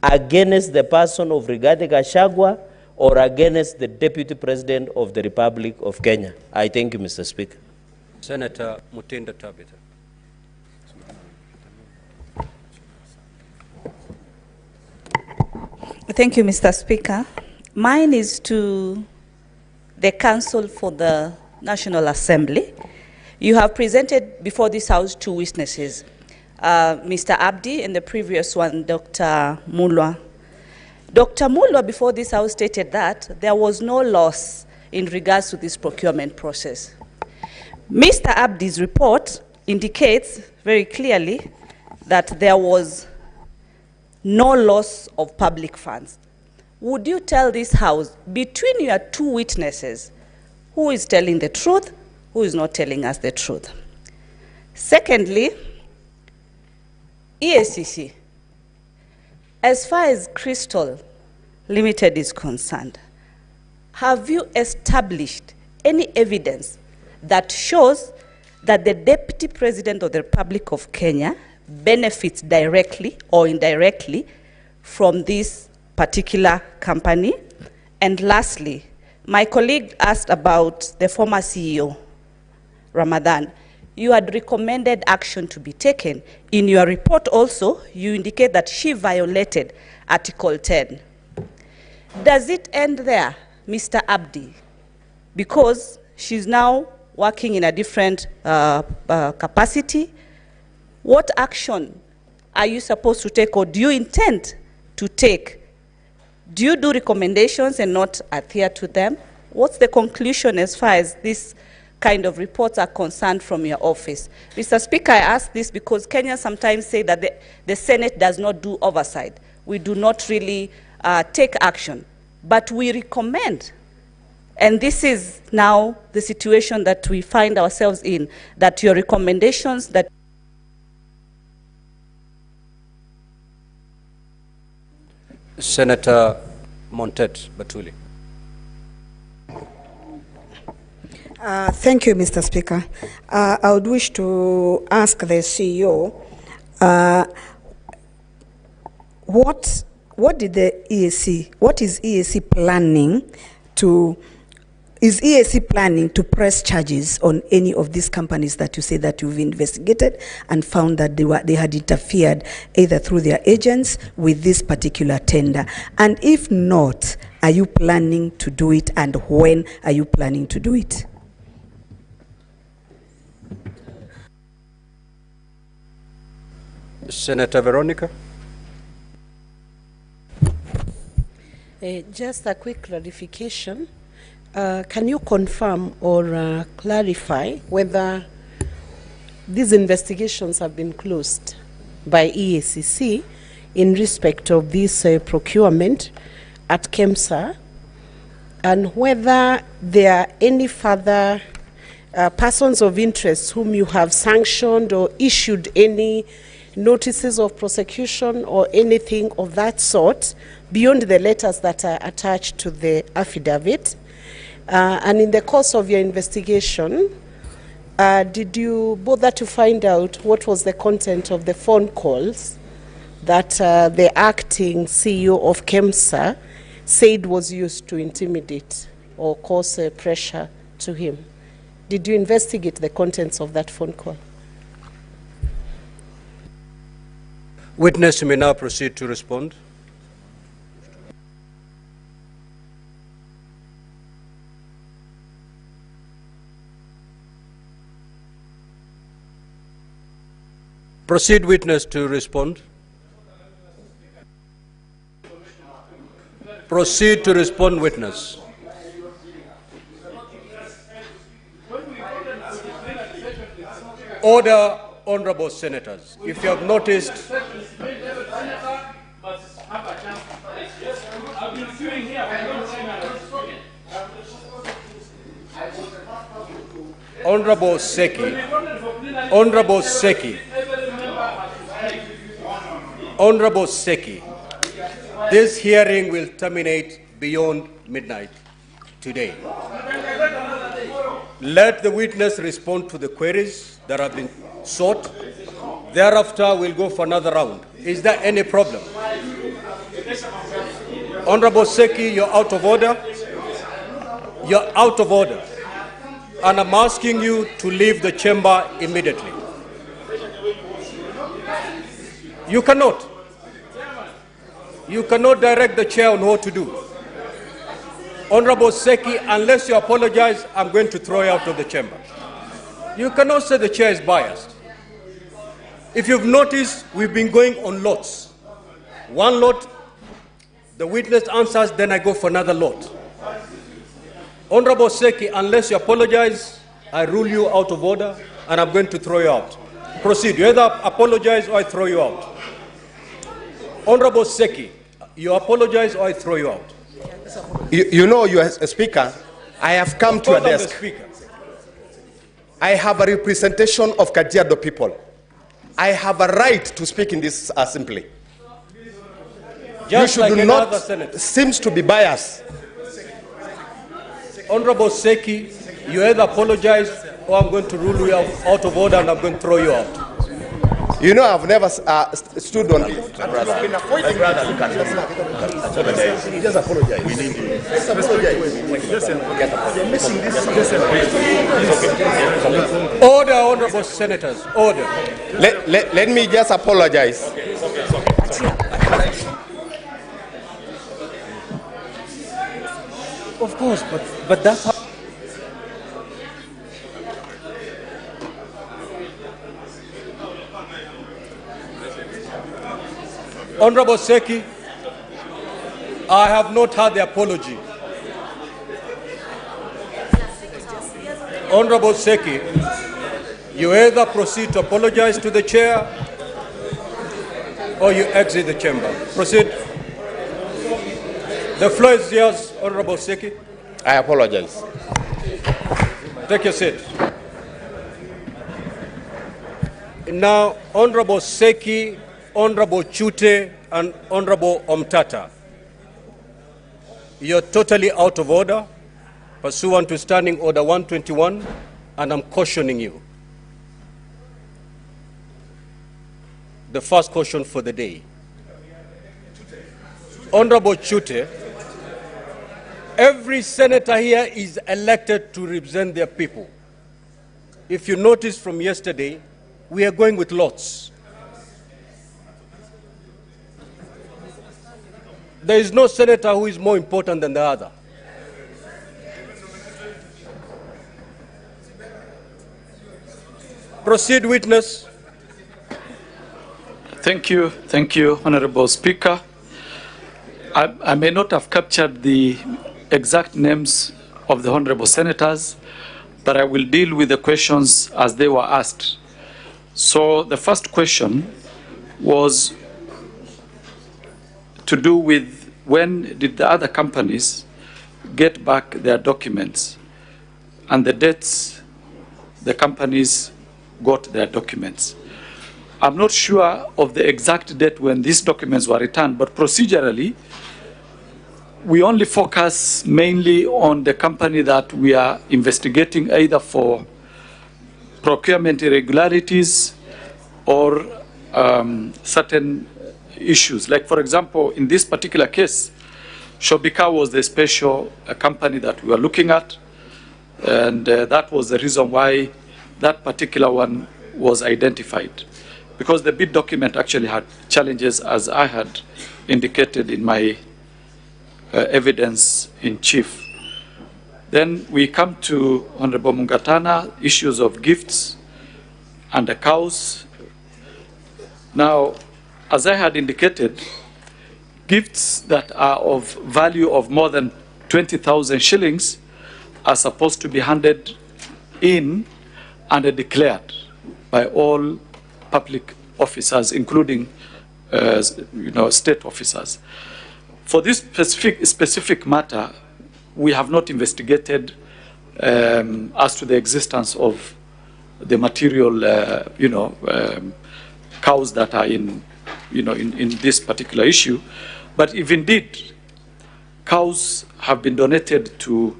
against the person of Rigathi Gachagua or against the Deputy President of the Republic of Kenya? I thank you, Mr. Speaker. Senator Mutinda Tabitha. Thank you, Mr. Speaker. Mine is to the Council for the National Assembly. You have presented before this House two witnesses, Mr. Abdi and the previous one, Dr. Mulwa. Dr. Mulwa before this House stated that there was no loss in regards to this procurement process. Mr. Abdi's report indicates very clearly that there was no loss of public funds. Would you tell this House, between your two witnesses, who is telling the truth, who is not telling us the truth? Secondly, EACC, as far as Crystal Limited is concerned, have you established any evidence that shows that the Deputy President of the Republic of Kenya benefits directly or indirectly from this particular company? And lastly, my colleague asked about the former CEO, Ramadan. You had recommended action to be taken. In your report also, you indicate that she violated Article 10. Does it end there, Mr. Abdi? Because she's now working in a different capacity. What action are you supposed to take, or do you intend to take? Do you do recommendations and not adhere to them? What's the conclusion as far as this kind of reports are concerned from your office? Mr. Speaker, I ask this because Kenyans sometimes say that the Senate does not do oversight. We do not really take action, but we recommend. And this is now the situation that we find ourselves in, that your recommendations that Senator Montet Batuli. Thank you, Mr. Speaker. I would wish to ask the CEO, what did the EAC, what is EAC planning to, is EAC planning to press charges on any of these companies that you say that you've investigated and found that they had interfered either through their agents with this particular tender? And if not, are you planning to do it, and when are you planning to do it? Senator Veronica. Just a quick clarification. Can you confirm or clarify whether these investigations have been closed by EACC in respect of this procurement at KEMSA, and whether there are any further persons of interest whom you have sanctioned or issued any notices of prosecution or anything of that sort beyond the letters that are attached to the affidavit? And in the course of your investigation, did you bother to find out what was the content of the phone calls that the acting CEO of KEMSA said was used to intimidate or cause pressure to him? Did you investigate the contents of that phone call? Witness, you may now proceed to respond. Proceed, witness, to respond. Proceed to respond, witness. Order, honorable senators. If you have noticed, Honorable Seki, Honorable Seki, Honorable Seki, this hearing will terminate beyond midnight today. Let the witness respond to the queries that have been sought. Thereafter, we'll go for another round. Is there any problem? Honorable Seki, you're out of order. You're out of order. And I'm asking you to leave the chamber immediately. You cannot. You cannot direct the chair on what to do. Honorable Seki, unless you apologize, I'm going to throw you out of the chamber. You cannot say the chair is biased. If you've noticed, we've been going on lots. One lot, the witness answers, then I go for another lot. Honorable Seki, unless you apologize, I rule you out of order, and I'm going to throw you out. Proceed. You either apologize or I throw you out. Honorable Seki, you apologize or I throw you out. You know, you as a speaker, I have come to a desk. I have a representation of Kajiado people. I have a right to speak in this assembly. Just you should like not senator. seems to be biased. Honorable Seki, you either apologize or I'm going to rule you out of order and I'm going to throw you out. You know, I've never stood on it. Just apologize. We need you. Just apologize. Order, honorable senators. Order. Let me just apologize. Of course, but that's how. Honorable Seki, I have not heard the apology. Honorable Seki, you either proceed to apologize to the chair or you exit the chamber. Proceed. The floor is yours, Honorable Seki. I apologize. Take your seat. Now, Honorable Seki, Honorable Chute, and Honorable Omtata, you're totally out of order, pursuant to Standing Order 121, and I'm cautioning you. The first caution for the day. Honorable Chute, every senator here is elected to represent their people. If you notice from yesterday, we are going with lots. There is no senator who is more important than the other. Proceed, witness. Thank you, Honorable Speaker. I may not have captured the exact names of the Honorable Senators, but I will deal with the questions as they were asked. So the first question was to do with when did the other companies get back their documents and the dates the companies got their documents. I'm not sure of the exact date when these documents were returned, but procedurally, we only focus mainly on the company that we are investigating either for procurement irregularities or certain issues. Like, for example, in this particular case, Shobika was the special company that we were looking at, and that was the reason why that particular one was identified, because the bid document actually had challenges, as I had indicated in my evidence in chief. Then we come to Honorable Mungatana, issues of gifts and the cows. Now, as I had indicated, gifts that are of value of more than 20,000 shillings are supposed to be handed in and declared by all public officers, including state officers. For this specific matter, we have not investigated as to the existence of the material, cows that are in this particular issue. But if indeed cows have been donated to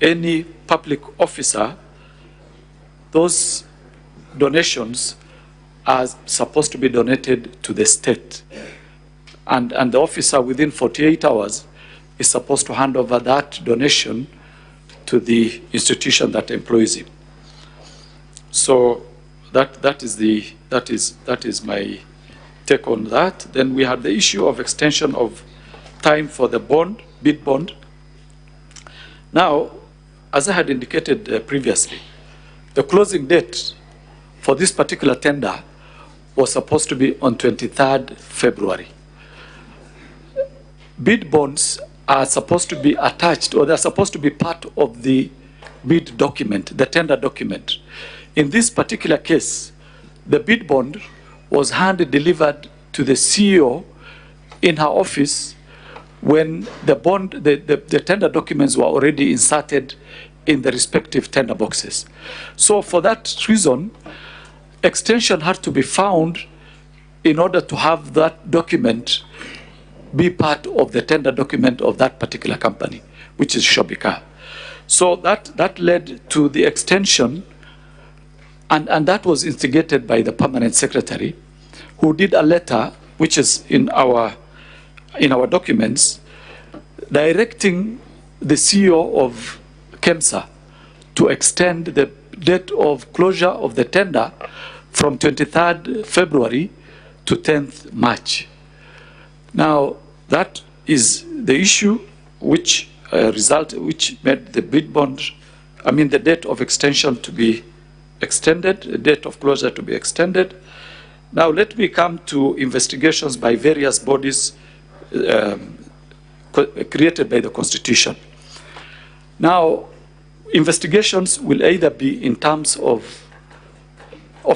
any public officer, those donations are supposed to be donated to the state. And the officer within 48 hours is supposed to hand over that donation to the institution that employs him. So that is my take on that. Then we had the issue of extension of time for the bid bond. Now, as I had indicated previously, the closing date for this particular tender was supposed to be on 23rd February. Bid bonds are supposed to be attached, or they're supposed to be part of the bid document, the tender document. In this particular case, the bid bond was hand-delivered to the CEO in her office when the tender documents were already inserted in the respective tender boxes. So for that reason, extension had to be found in order to have that document be part of the tender document of that particular company, which is Shobika. So that led to the extension, and that was instigated by the permanent secretary, who did a letter, which is in our documents, directing the CEO of KEMSA to extend the date of closure of the tender from 23rd February to 10th March. Now, that is the issue which made the bid bond, the date of extension to be extended, the date of closure to be extended. Now, let me come to investigations by various bodies created by the Constitution. Now, investigations will either be in terms of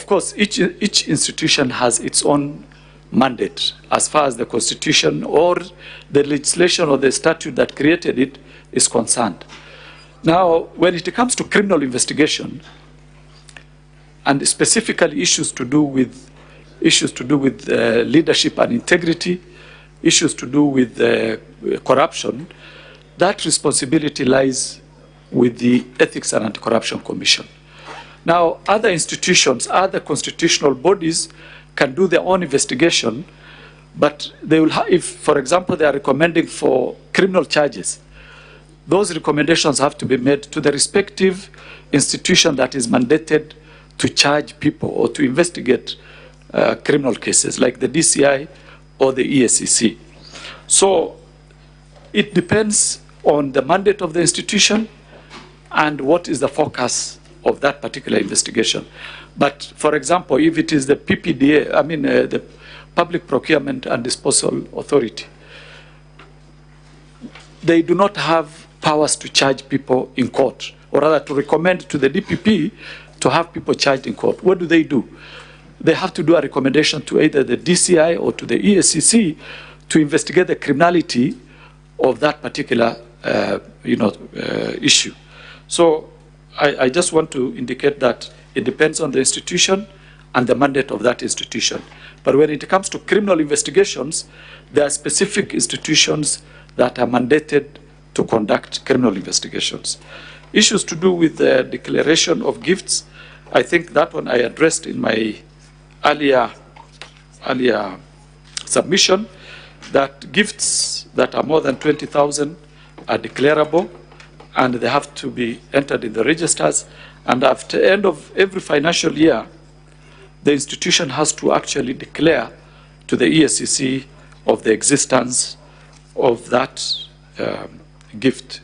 course, each institution has its own mandate as far as the Constitution or the legislation or the statute that created it is concerned. Now, when it comes to criminal investigation, and specifically issues to do with leadership and integrity, issues to do with corruption, that responsibility lies with the Ethics and Anti-Corruption Commission. Now, other institutions, other constitutional bodies can do their own investigation, but they will if, for example, they are recommending for criminal charges, those recommendations have to be made to the respective institution that is mandated to charge people or to investigate criminal cases, like the DCI or the ESCC. So it depends on the mandate of the institution and what is the focus of that particular investigation. But for example, if it is the PPDA, the Public Procurement and Disposal Authority, they do not have powers to charge people in court, or rather to recommend to the DPP to have people charged in court. What do? They have to do a recommendation to either the DCI or to the ESCC to investigate the criminality of that particular issue. So I just want to indicate that it depends on the institution and the mandate of that institution. But when it comes to criminal investigations, there are specific institutions that are mandated to conduct criminal investigations. Issues to do with the declaration of gifts, I think that one I addressed in my earlier submission, that gifts that are more than 20,000 are declarable, and they have to be entered in the registers. And after the end of every financial year, the institution has to actually declare to the ESCC of the existence of that gift.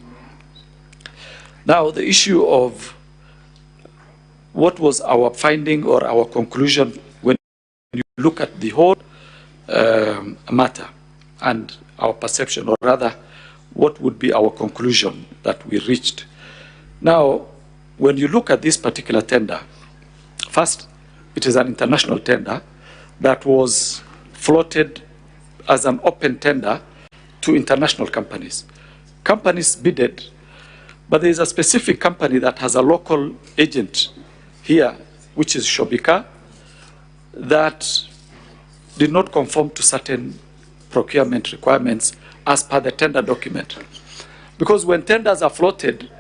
Now, the issue of what was our finding or our conclusion when you look at the whole matter and our perception, or rather, what would be our conclusion that we reached. Now, when you look at this particular tender, first, it is an international tender that was floated as an open tender to international companies. Companies bidded, but there is a specific company that has a local agent here, which is Shobika, that did not conform to certain procurement requirements as per the tender document. Because when tenders are floated,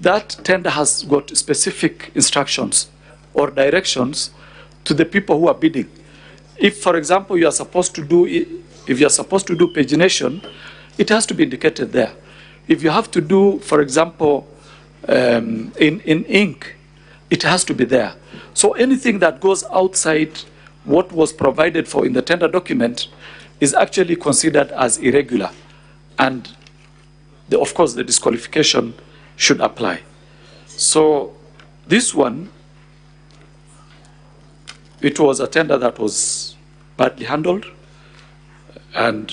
that tender has got specific instructions or directions to the people who are bidding. If, for example, you are supposed to do, if you are supposed to do pagination, it has to be indicated there. If you have to do, for example, in ink, it has to be there. So anything that goes outside what was provided for in the tender document is actually considered as irregular. And of course, the disqualification should apply. So this one, it was a tender that was badly handled, and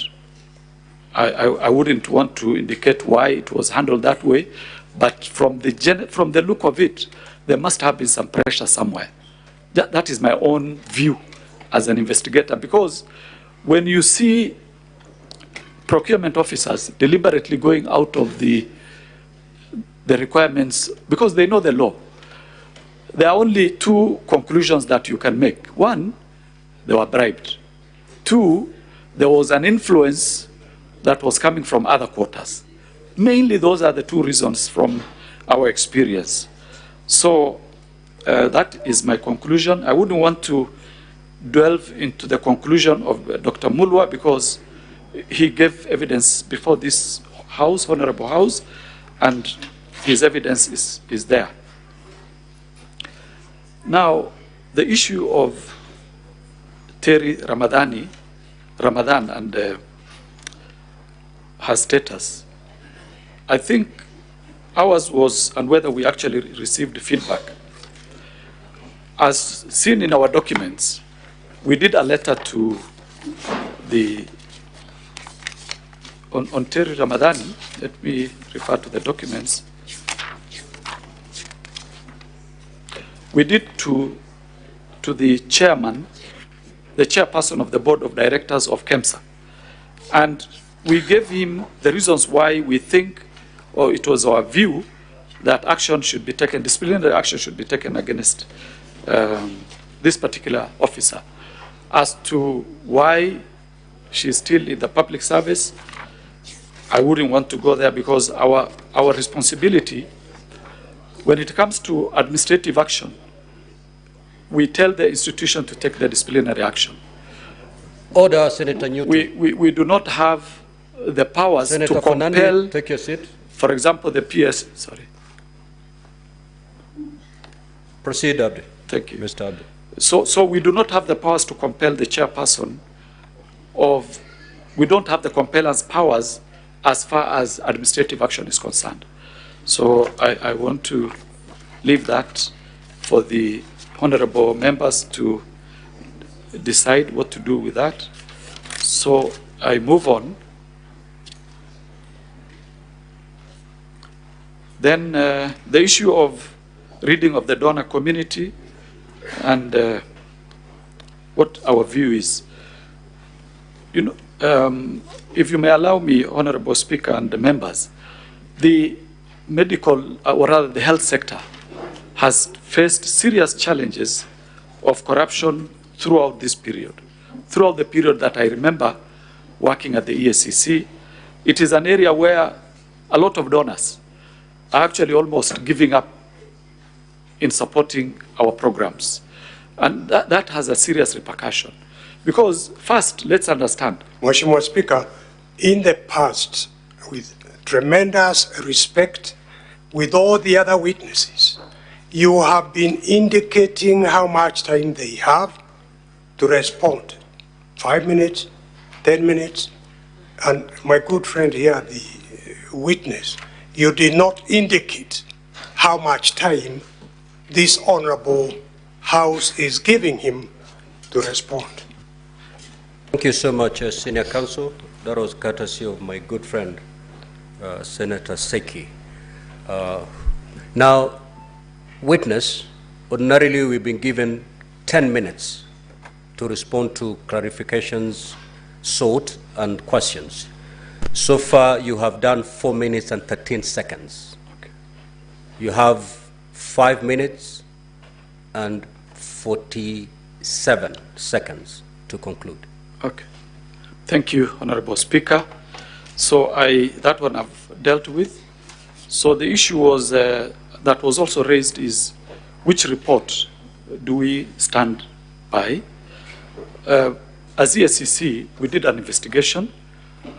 I wouldn't want to indicate why it was handled that way, but from the look of it, there must have been some pressure somewhere. That is my own view as an investigator, because when you see procurement officers deliberately going out of the requirements, because they know the law, there are only two conclusions that you can make. One, they were bribed. Two, there was an influence that was coming from other quarters. Mainly, those are the two reasons from our experience. So that is my conclusion. I wouldn't want to delve into the conclusion of Dr. Mulwa, because he gave evidence before this House, Honorable House, and his evidence is there. Now, the issue of Terry Ramadan and her status, I think ours was, and whether we actually received feedback. As seen in our documents, we did a letter to the, on Terry Ramadan, let me refer to the documents. We did to the chairman, the chairperson of the board of directors of KEMSA. And we gave him the reasons why we think, or it was our view, that action should be taken, disciplinary action should be taken against this particular officer. As to why she's still in the public service, I wouldn't want to go there, because our responsibility, when it comes to administrative action, we tell the institution to take the disciplinary action. Order, Senator Newton. We do not have the powers Senator to compel, Fernandez, take your seat. For example, the PS, sorry. Proceed, Abdi. Thank you. Mr. Abdi. So we do not have the powers to compel the chairperson of, we don't have the compellence powers as far as administrative action is concerned. So I want to leave that for the honorable members to decide what to do with that. So I move on. Then the issue of reading of the donor community and what our view is. You know, if you may allow me, Honorable Speaker and the members, the medical, or rather the health sector, has faced serious challenges of corruption throughout this period. Throughout the period that I remember working at the EACC, it is an area where a lot of donors are actually almost giving up in supporting our programs. And that has a serious repercussion. Because first, let's understand. Mheshimiwa Speaker, in the past, with tremendous respect, with all the other witnesses, you have been indicating how much time they have to respond. 5 minutes, 10 minutes, and my good friend here, the witness, you did not indicate how much time this honorable House is giving him to respond. Thank you so much, Senior Counsel. That was courtesy of my good friend, Senator Seki. Now, witness, ordinarily we've been given 10 minutes to respond to clarifications sought and questions. So far, you have done 4 minutes and 13 seconds. Okay. You have 5 minutes and 47 seconds to conclude. Okay. Thank you, Honorable Speaker. So that one I've dealt with. So the issue was that was also raised is which report do we stand by? As ESCC, we did an investigation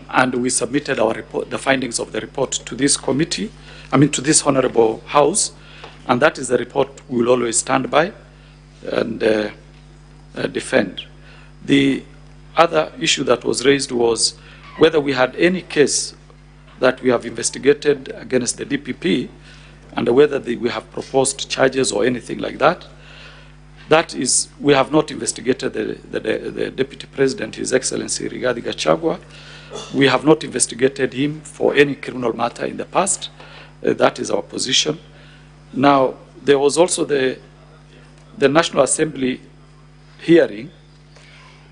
and we submitted our report, the findings of the report, to this committee, to this Honorable House, and that is the report we will always stand by and defend. The other issue that was raised was whether we had any case that we have investigated against the DPP and whether we have proposed charges or anything like that. That is, we have not investigated the Deputy President, His Excellency Rigathi Gachagua. We have not investigated him for any criminal matter in the past. That is our position. Now, there was also the National Assembly hearing.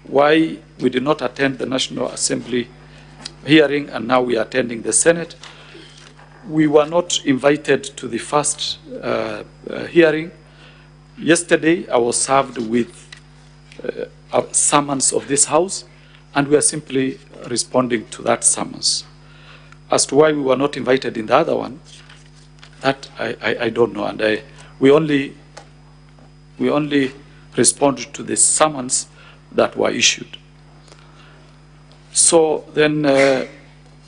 Why we did not attend the National Assembly hearing and now we are attending the Senate? We were not invited to the first hearing. Yesterday, I was served with a summons of this House, and we are simply responding to that summons. As to why we were not invited in the other one, that I don't know, and we only respond to the summons that were issued. So then,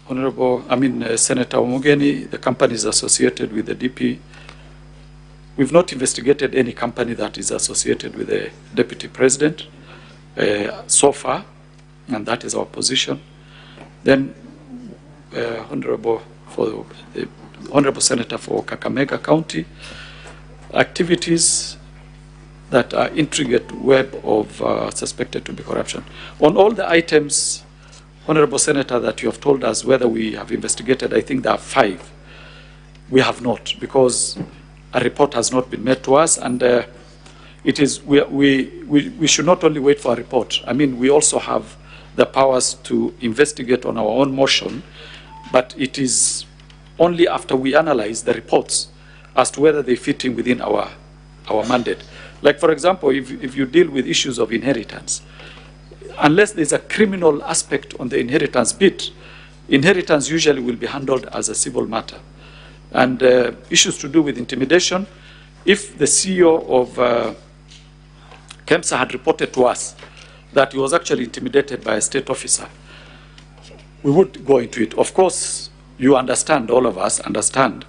Senator Omugeni, the companies associated with the DP, we've not investigated any company that is associated with the Deputy President so far, and that is our position. Then, Honorable Senator for Kakamega County, activities that are intricate web of suspected to be corruption. On all the items, Honorable Senator, that you have told us whether we have investigated, I think there are 5. We have not, because a report has not been made to us, and it is we should not only wait for a report. We also have the powers to investigate on our own motion, but it is only after we analyze the reports as to whether they fit in within our mandate. Like, for example, if you deal with issues of inheritance, unless there's a criminal aspect on the inheritance bit, inheritance usually will be handled as a civil matter. And issues to do with intimidation, if the CEO of KEMSA had reported to us that he was actually intimidated by a state officer, we would go into it. Of course, you understand, all of us understand,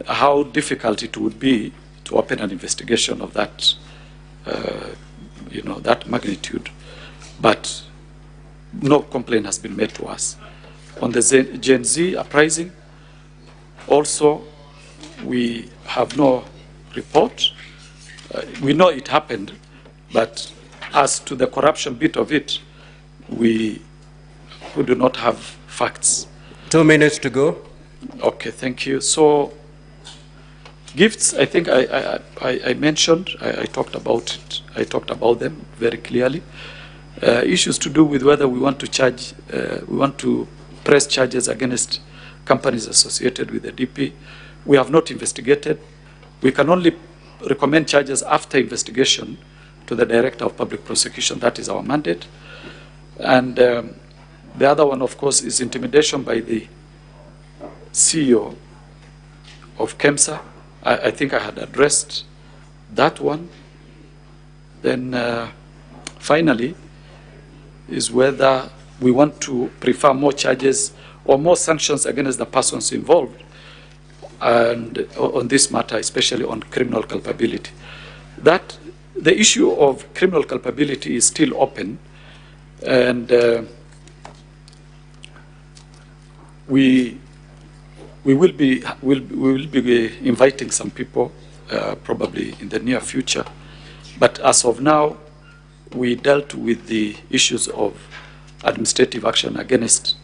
how difficult it would be to open an investigation of that, that magnitude. But no complaint has been made to us. On the Gen Z uprising, also, we have no report. We know it happened, but as to the corruption bit of it, we do not have facts. 2 minutes to go. Okay, thank you. So, gifts, I think I mentioned, I talked about it. I talked about them very clearly. Issues to do with whether we want to charge, we want to press charges against companies associated with the DP. We have not investigated. We can only recommend charges after investigation to the Director of Public Prosecution. That is our mandate. And the other one, of course, is intimidation by the CEO of KEMSA. I think I had addressed that one. Then finally is whether we want to prefer more charges or more sanctions against the persons involved and on this matter, especially on criminal culpability. That the issue of criminal culpability is still open, and we will be inviting some people probably in the near future. But as of now, we dealt with the issues of administrative action against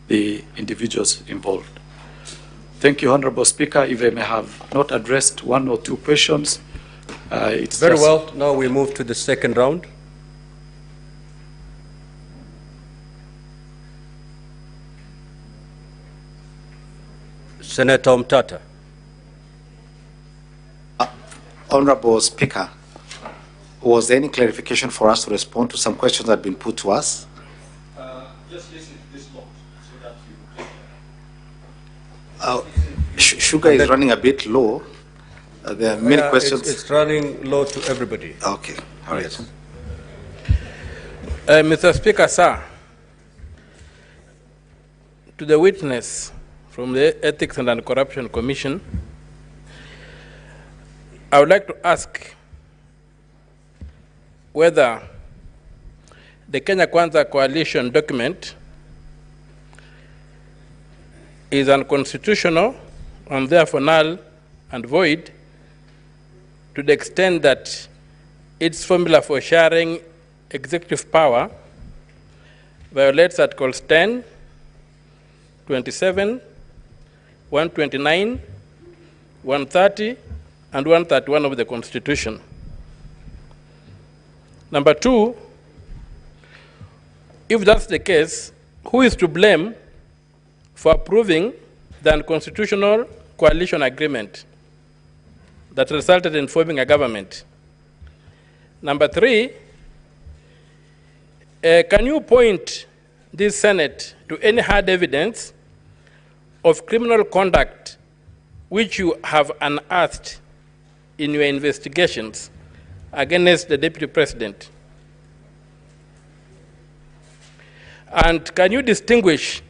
the individuals involved. Thank you, Honorable Speaker. If I may have not addressed 1 or 2 questions, it's very well. Now we move to the second round. Senator Mtata. Honorable Speaker, was there any clarification for us to respond to some questions that have been put to us? Just listen to this note so that you... Sugar is running a bit low. There are many Yeah, questions. It's running low to everybody. Okay, all right. Yes. Mr. Speaker, sir, to the witness from the Ethics and Anti-Corruption Commission, I would like to ask whether the Kenya Kwanza Coalition document is unconstitutional and therefore null and void to the extent that its formula for sharing executive power violates Articles 10, 27, 129, 130, and 131 of the Constitution. Number two, if that's the case, who is to blame for approving the unconstitutional coalition agreement that resulted in forming a government? Number three, can you point this Senate to any hard evidence of criminal conduct which you have unearthed in your investigations against the Deputy President? And can you distinguish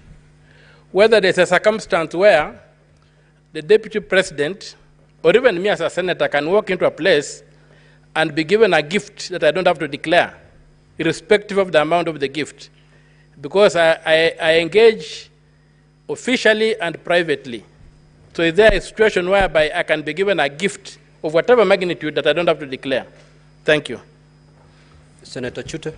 whether there's a circumstance where the Deputy President, or even me as a senator, can walk into a place and be given a gift that I don't have to declare, irrespective of the amount of the gift, because I engage officially and privately. So is there a situation whereby I can be given a gift of whatever magnitude that I don't have to declare? Thank you. Senator Chute.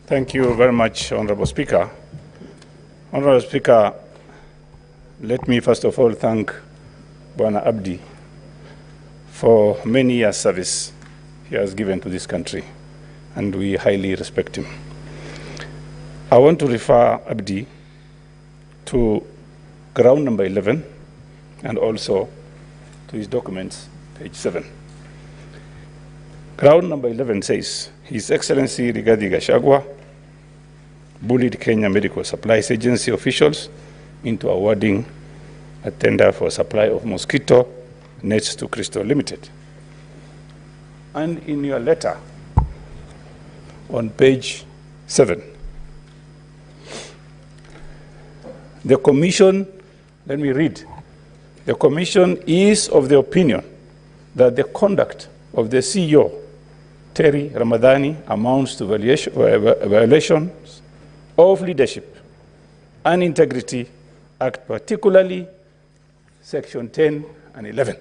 Thank you very much, Honorable Speaker. Honorable Speaker, let me first of all thank Bwana Abdi for many years' service he has given to this country, and we highly respect him. I want to refer Abdi to ground number 11 and also to his documents, page 7. Ground number 11 says, His Excellency Rigathi Gachagua bullied Kenya Medical Supplies Agency officials into awarding a tender for supply of mosquito nets to Crystal Limited. And in your letter on page 7, the Commission, let me read, the Commission is of the opinion that the conduct of the CEO, Terry Ramadhani, amounts to violations of leadership and integrity act, particularly section 10 and 11.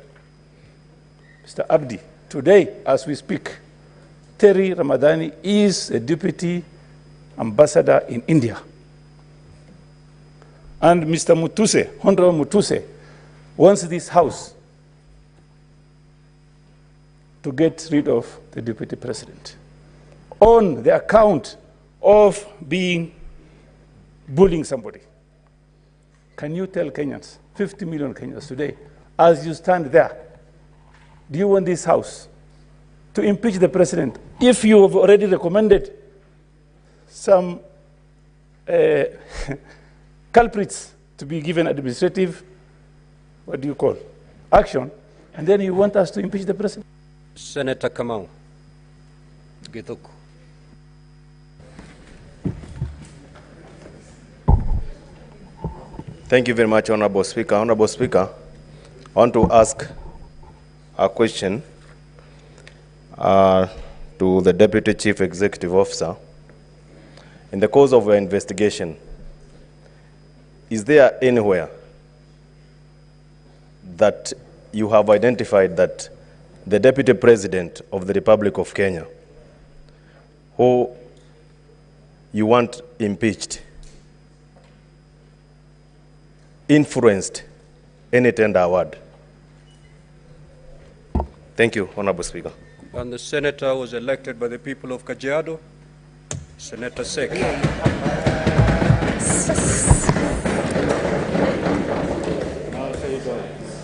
Mr. Abdi, today as we speak, Terry Ramadhani is a deputy ambassador in India. And Mr. Mutuse, Honorable Mutuse, wants this house to get rid of the deputy president on the account of bullying somebody. Can you tell Kenyans, 50 million Kenyans today, as you stand there, do you want this house to impeach the president if you have already recommended some culprits to be given administrative, action, and then you want us to impeach the president? Senator Kamau. Githuku. Thank you very much, Honorable Speaker. Honorable Speaker, I want to ask a question to the Deputy Chief Executive Officer. In the course of your investigation, is there anywhere that you have identified that the Deputy President of the Republic of Kenya, who you want impeached, influenced any tender award? Thank you, Honorable Speaker. And the senator was elected by the people of Kajiado, Senator Seki.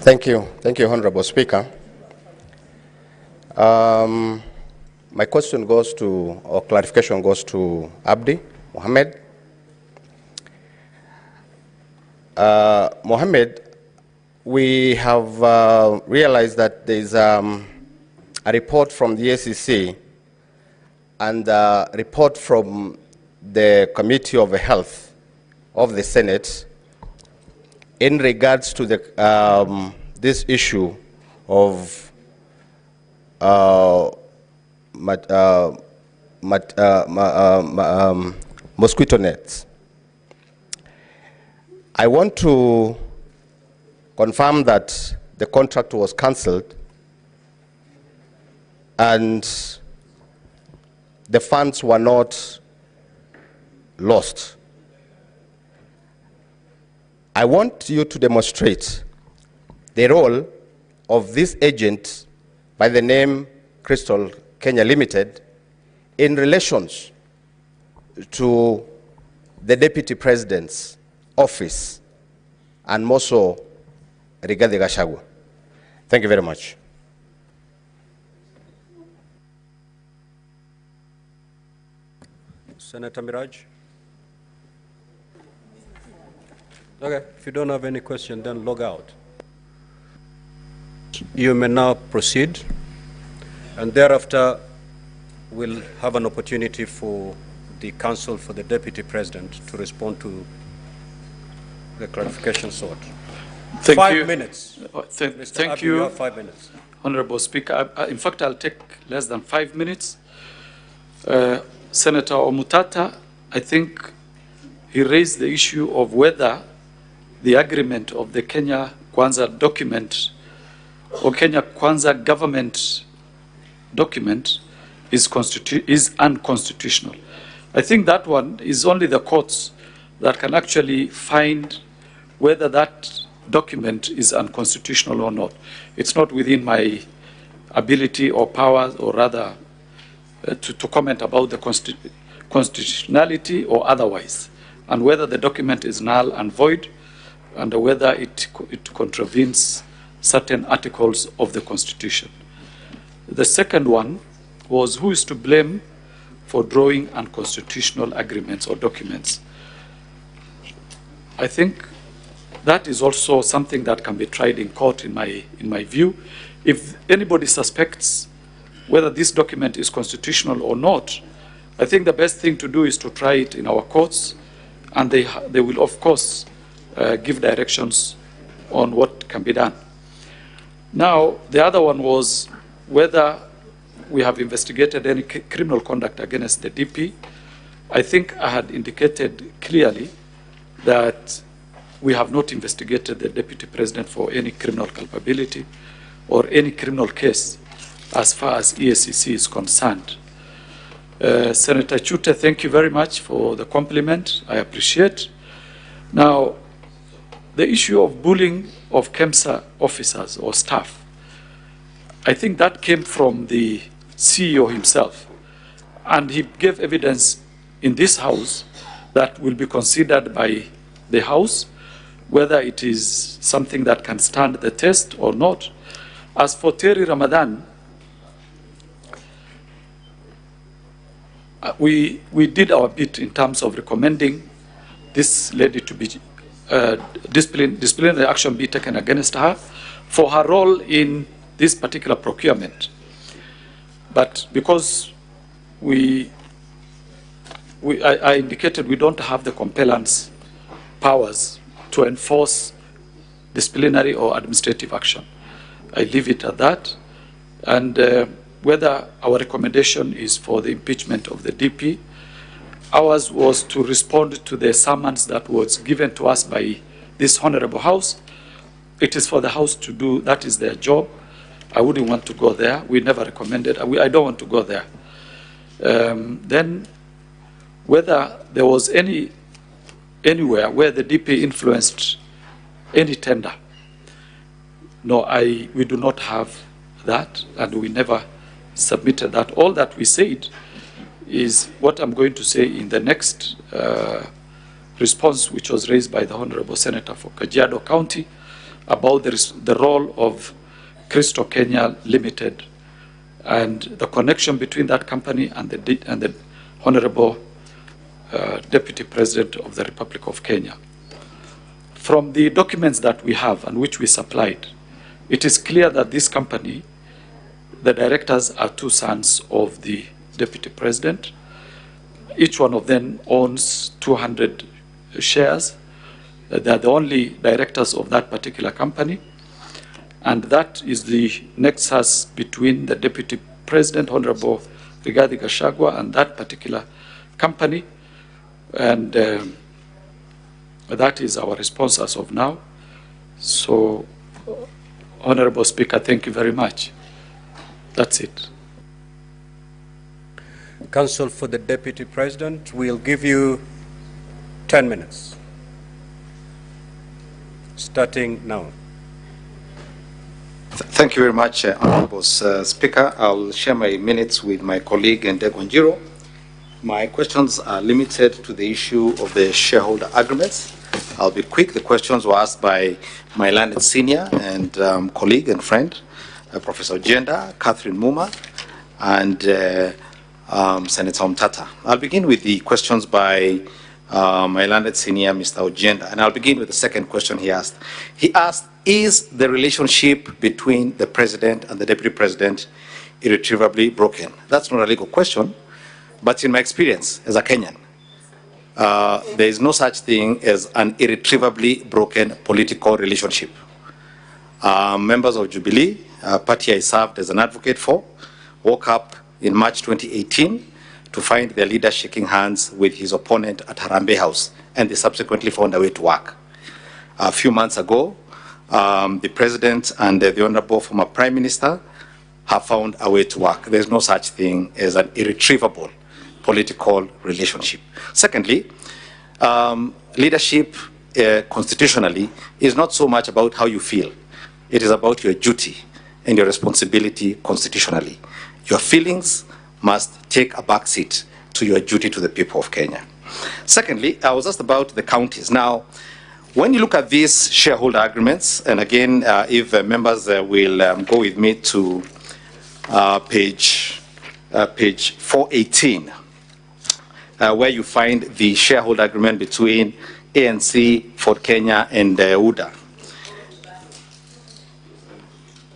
Thank you, Honorable Speaker. My question goes to, or clarification goes to Abdi Mohammed. Mohammed, we have realized that there is a report from the ACC and a report from the Committee of Health of the Senate in regards to the, this issue of mosquito nets. I want to confirm that the contract was cancelled and the funds were not lost. I want you to demonstrate the role of this agent by the name Crystal Kenya Limited in relations to the Deputy President's office and more so Rigathi Gachagua. Thank you very much. Senator Miraj? Okay, if you don't have any question, then log out. You may now proceed, and thereafter we'll have an opportunity for the counsel for the Deputy President to respond to the clarification sought. Thank 5 you. minutes. Thank Abdi, you. you have 5 minutes. Honorable Speaker. In fact, I'll take less than 5 minutes. Senator Omutata, I think he raised the issue of whether the agreement of the Kenya Kwanza document or Kenya Kwanza government document is unconstitutional. I think that one is only the courts that can actually find whether that document is unconstitutional or not. It's not within my ability or powers, or rather to comment about the constitutionality or otherwise, and whether the document is null and void, and whether it contravenes certain articles of the Constitution. The second one was who is to blame for drawing unconstitutional agreements or documents. I think that is also something that can be tried in court in my view. If anybody suspects whether this document is constitutional or not, I think the best thing to do is to try it in our courts, and they will of course give directions on what can be done. Now, the other one was whether we have investigated any criminal conduct against the DP. I think I had indicated clearly that we have not investigated the Deputy President for any criminal culpability or any criminal case as far as EACC is concerned. Senator Chute, thank you very much for the compliment. I appreciate. Now, the issue of bullying of KEMSA officers or staff, I think that came from the CEO himself, and he gave evidence in this House that will be considered by the House whether it is something that can stand the test or not. As for Terry Ramadan, we did our bit in terms of recommending this lady to be disciplinary action be taken against her for her role in this particular procurement. But because I indicated we don't have the compellence powers to enforce disciplinary or administrative action, I leave it at that. And whether our recommendation is for the impeachment of the DP, ours was to respond to the summons that was given to us by this Honorable House. It is for the House to do, that is their job. I wouldn't want to go there. We never recommended, I don't want to go there. Then whether there was anywhere where the DP influenced any tender. No, we do not have that, and we never submitted that. All that we said is what I'm going to say in the next response, which was raised by the Honorable Senator for Kajiado County, about the role of Crystal Kenya Limited and the connection between that company and the Honorable Deputy President of the Republic of Kenya. From the documents that we have and which we supplied, it is clear that this company, the directors are two sons of the deputy president. Each one of them owns 200 shares. They are the only directors of that particular company. And that is the nexus between the deputy president, Honorable Rigathi Gachagua, and that particular company. And that is our response as of now. So, Honorable Speaker, thank you very much. That's it. Counsel for the Deputy President, we'll give you 10 minutes, starting now. Thank you very much, Honorable Speaker. I'll share my minutes with my colleague Ndegonjiro. My questions are limited to the issue of the shareholder agreements. I'll be quick. The questions were asked by my learned senior and colleague and friend, Professor Ojenda, Catherine Muma, and Senator Omtata. I'll begin with the questions by my learned senior, Mr. Ojenda, and I'll begin with the second question he asked. He asked, is the relationship between the president and the deputy president irretrievably broken? That's not a legal question, but in my experience as a Kenyan, there is no such thing as an irretrievably broken political relationship. Members of Jubilee, a party I served as an advocate for, woke up in March 2018 to find their leader shaking hands with his opponent at Harambee House, and they subsequently found a way to work. A few months ago, the president and the honorable former prime minister have found a way to work. There's no such thing as an irretrievable political relationship. Secondly, leadership constitutionally is not so much about how you feel. It is about your duty and your responsibility constitutionally. Your feelings must take a back seat to your duty to the people of Kenya. Secondly, I was asked about the counties. Now, when you look at these shareholder agreements, and again, if members will go with me to page 418, where you find the shareholder agreement between ANC, Ford Kenya, and UDA.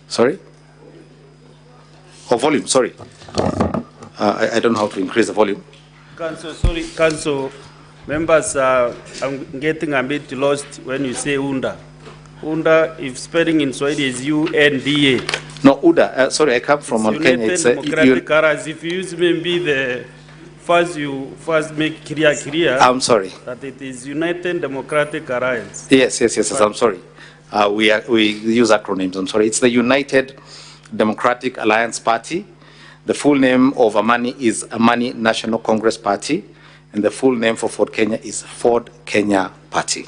Sorry? Oh, volume, sorry. I don't know how to increase the volume. Council, sorry, Council. Members, I'm getting a bit lost when you say UNDA. UNDA, if spelling in Swahili is UNDA. No, UDA. Sorry, I come from Kenya. It's Democratic Alliance. If you use maybe the you first make clear. I'm sorry. That it is United Democratic Alliance. Yes. I'm sorry. We use acronyms. I'm sorry. It's the United Democratic Alliance Party. The full name of Amani is Amani National Congress Party. And the full name for Ford Kenya is Ford Kenya Party.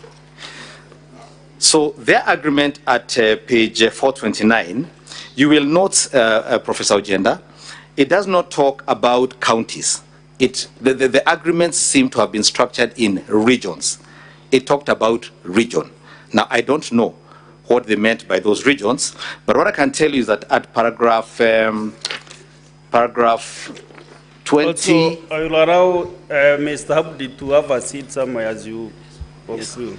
So their agreement at page 429, you will note, Professor Ojenda, it does not talk about counties. The agreements seem to have been structured in regions. It talked about region. Now, I don't know what they meant by those regions, but what I can tell you is that at paragraph 20. Also, I will allow Mr. Abdi to have a seat somewhere as you conclude.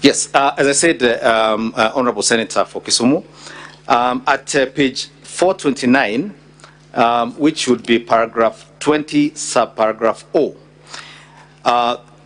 Yes, as I said, Honorable Senator for Kisumu, at page 429, which would be paragraph 20, subparagraph O,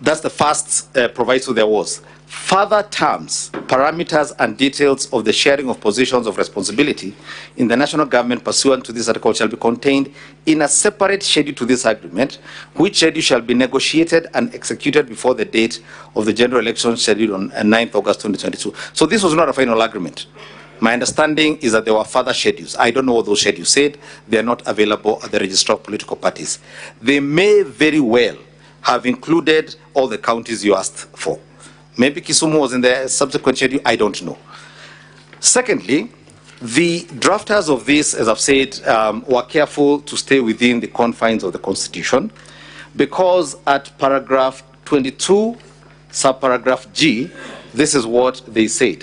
that's the first proviso there was. Further terms, parameters, and details of the sharing of positions of responsibility in the national government pursuant to this article shall be contained in a separate schedule to this agreement, which schedule shall be negotiated and executed before the date of the general election scheduled on 9th August 2022. So this was not a final agreement. My understanding is that there were further schedules. I don't know what those schedules said. They are not available at the Register of Political Parties. They may very well have included all the counties you asked for. Maybe Kisumu was in the subsequent schedule, I don't know. Secondly, the drafters of this, as I've said, were careful to stay within the confines of the Constitution, because at paragraph 22, subparagraph G, this is what they said.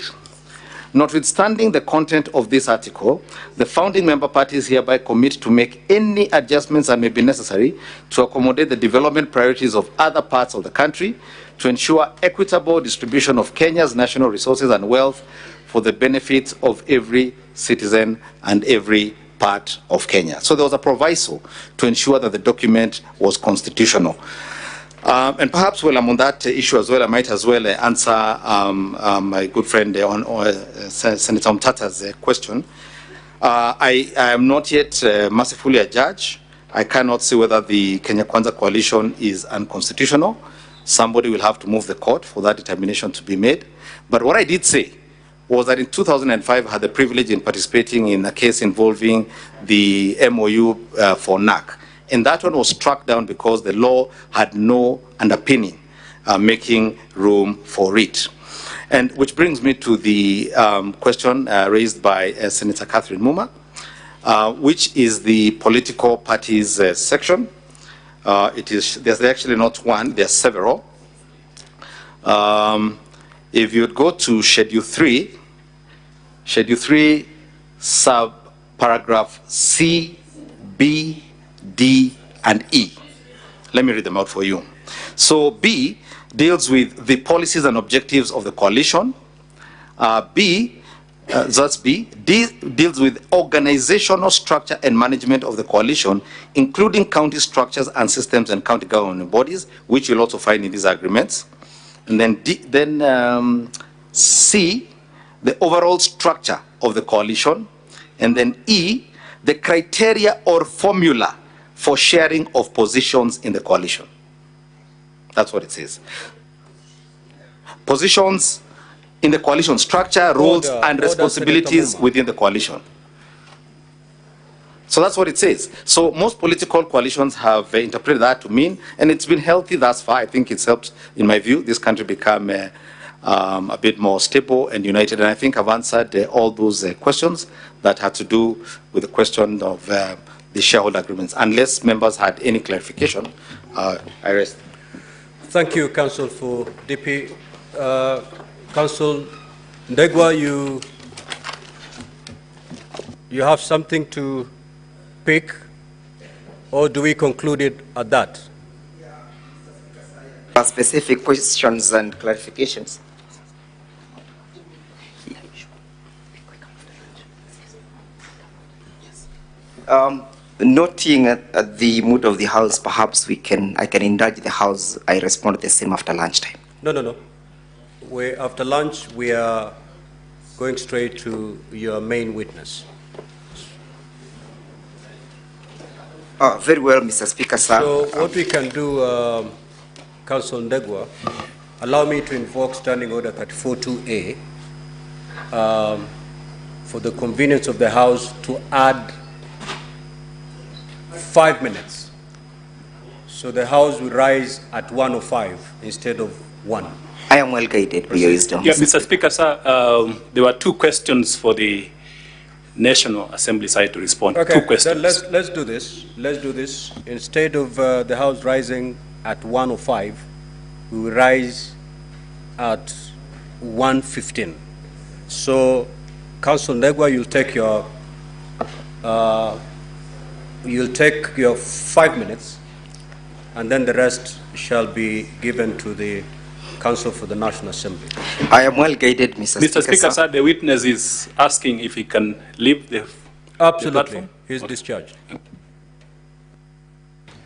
Notwithstanding the content of this article, the founding member parties hereby commit to make any adjustments that may be necessary to accommodate the development priorities of other parts of the country, to ensure equitable distribution of Kenya's national resources and wealth for the benefit of every citizen and every part of Kenya. So there was a proviso to ensure that the document was constitutional. And perhaps while I'm on that issue as well, I might as well answer my good friend Senator Mtata's question. I am not yet mercifully a judge. I cannot say whether the Kenya Kwanza coalition is unconstitutional. Somebody will have to move the court for that determination to be made. But what I did say was that in 2005 I had the privilege in participating in a case involving the MOU for NAC. And that one was struck down because the law had no underpinning making room for it. And which brings me to the question raised by Senator Catherine Muma, which is the political parties section. There's actually not one, there's several. If you'd go to Schedule 3, sub-paragraph C, B, D, and E. Let me read them out for you. So B deals with the policies and objectives of the coalition. That's B. D deals with organizational structure and management of the coalition, including county structures and systems and county government bodies, which you'll also find in these agreements. And then C, the overall structure of the coalition. And then E, the criteria or formula for sharing of positions in the coalition. That's what it says. Positions in the coalition structure, roles, and responsibilities within the coalition. So that's what it says. So most political coalitions have interpreted that to mean, and it's been healthy thus far. I think it's helped, in my view, this country become a bit more stable and united. And I think I've answered all those questions that had to do with the question of the shareholder agreements. Unless members had any clarification, I rest. Thank you, Council, for DP. Council Ndegwa, you have something to pick, or do we conclude it at that? Specific questions and clarifications. Noting the mood of the House, perhaps I can indulge the House. I respond the same after lunchtime. No. After lunch, we are going straight to your main witness. Very well, Mr. Speaker, sir. So what we can do, Council Ndegwa, allow me to invoke Standing Order 34.2A for the convenience of the House to add 5 minutes. So the House will rise at 1:05 instead of 1. I am well guided by your wisdom. Yeah, Mr. Speaker, sir, there were 2 questions for the National Assembly side to respond. Okay, 2 questions. Then let's do this. Let's do this. Instead of the House rising at 1:05, we will rise at 1:15. So, Council Ndegwa, you'll take your 5 minutes, and then the rest shall be given to the Council for the National Assembly. I am well guided, Mr. Speaker, sir, the witness is asking if he can leave the Absolutely. He's discharged.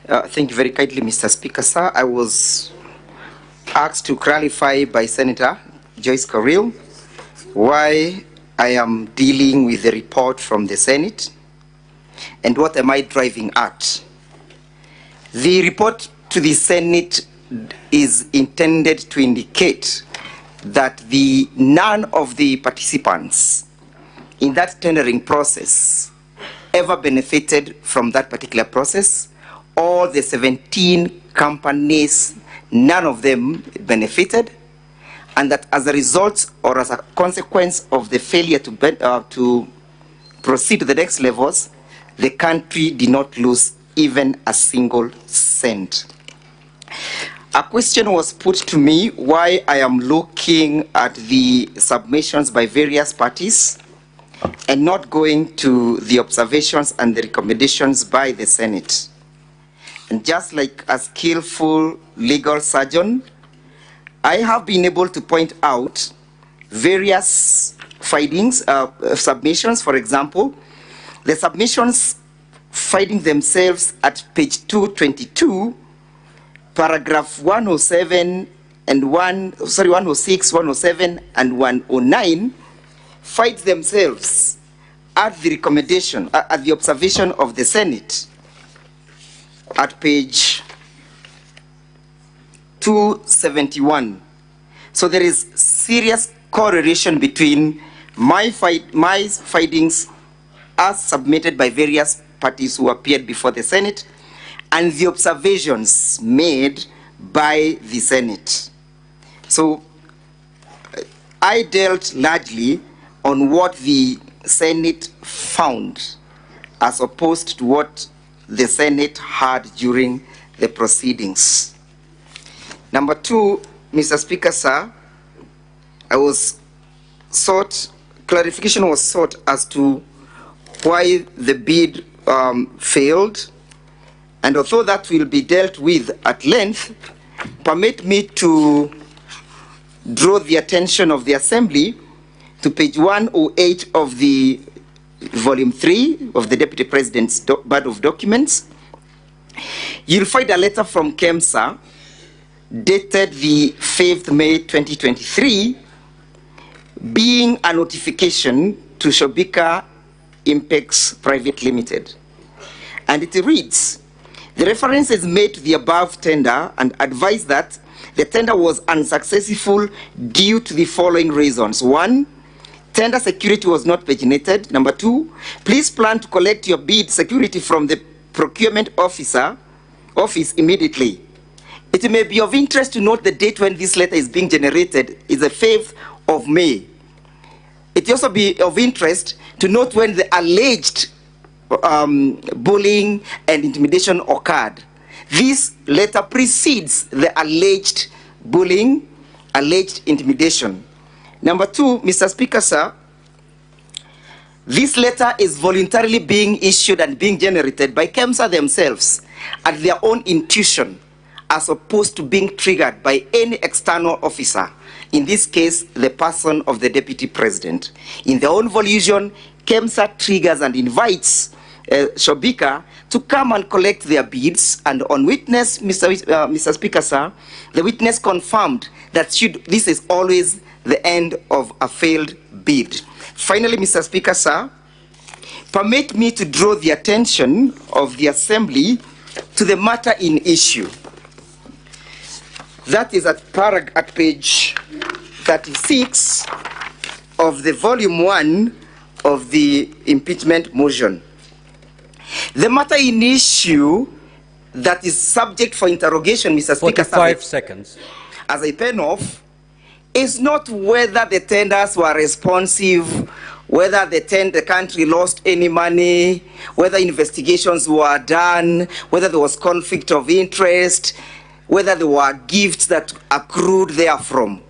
Thank you very kindly, Mr. Speaker, sir. I was asked to clarify by Senator Joyce Carrill why I am dealing with the report from the Senate and what am I driving at. The report to the Senate is intended to indicate that none of the participants in that tendering process ever benefited from that particular process. All the 17 companies, none of them benefited, and that as a result or as a consequence of the failure to proceed to the next levels, the country did not lose even a single cent. A question was put to me why I am looking at the submissions by various parties and not going to the observations and the recommendations by the Senate. And just like a skillful legal surgeon, I have been able to point out various findings, submissions. For example, the submissions finding themselves at page 222, paragraph 107 and 106, 107 and 109 find themselves at the recommendation, at the observation of the Senate at page 271. So there is serious correlation between my findings as submitted by various parties who appeared before the Senate and the observations made by the Senate. So I dealt largely on what the Senate found as opposed to what the Senate had during the proceedings. Number two, Mr. Speaker, sir, clarification was sought as to why the bid failed, and although that will be dealt with at length, permit me to draw the attention of the Assembly to page 108 of the volume 3 of the Deputy President's Board of Documents. You'll find a letter from KEMSA dated the 5th May 2023, being a notification to Shobika Impex Private Limited. And it reads, the reference is made to the above tender and advised that the tender was unsuccessful due to the following reasons. 1, tender security was not paginated. Number 2, please plan to collect your bid security from the procurement office immediately. It may be of interest to note the date when this letter is being generated is the 5th of May. It will also be of interest to note when the alleged bullying and intimidation occurred. This letter precedes the alleged bullying, alleged intimidation. Number 2, Mr. Speaker, sir, this letter is voluntarily being issued and being generated by KEMSA themselves at their own intuition, as opposed to being triggered by any external officer, in this case, the person of the Deputy President. In their own volition, KEMSA triggers and invites Shobika to come and collect their bids, and on witness, Mr. Speaker, sir, the witness confirmed that this is always the end of a failed bid. Finally, Mr. Speaker, sir, permit me to draw the attention of the Assembly to the matter in issue. That is at page 36 of the volume 1 of the impeachment motion. The matter in issue that is subject for interrogation, Mr. Speaker, 45 seconds. As I pen off, is not whether the tenders were responsive, whether the country lost any money, whether investigations were done, whether there was conflict of interest, whether there were gifts that accrued therefrom.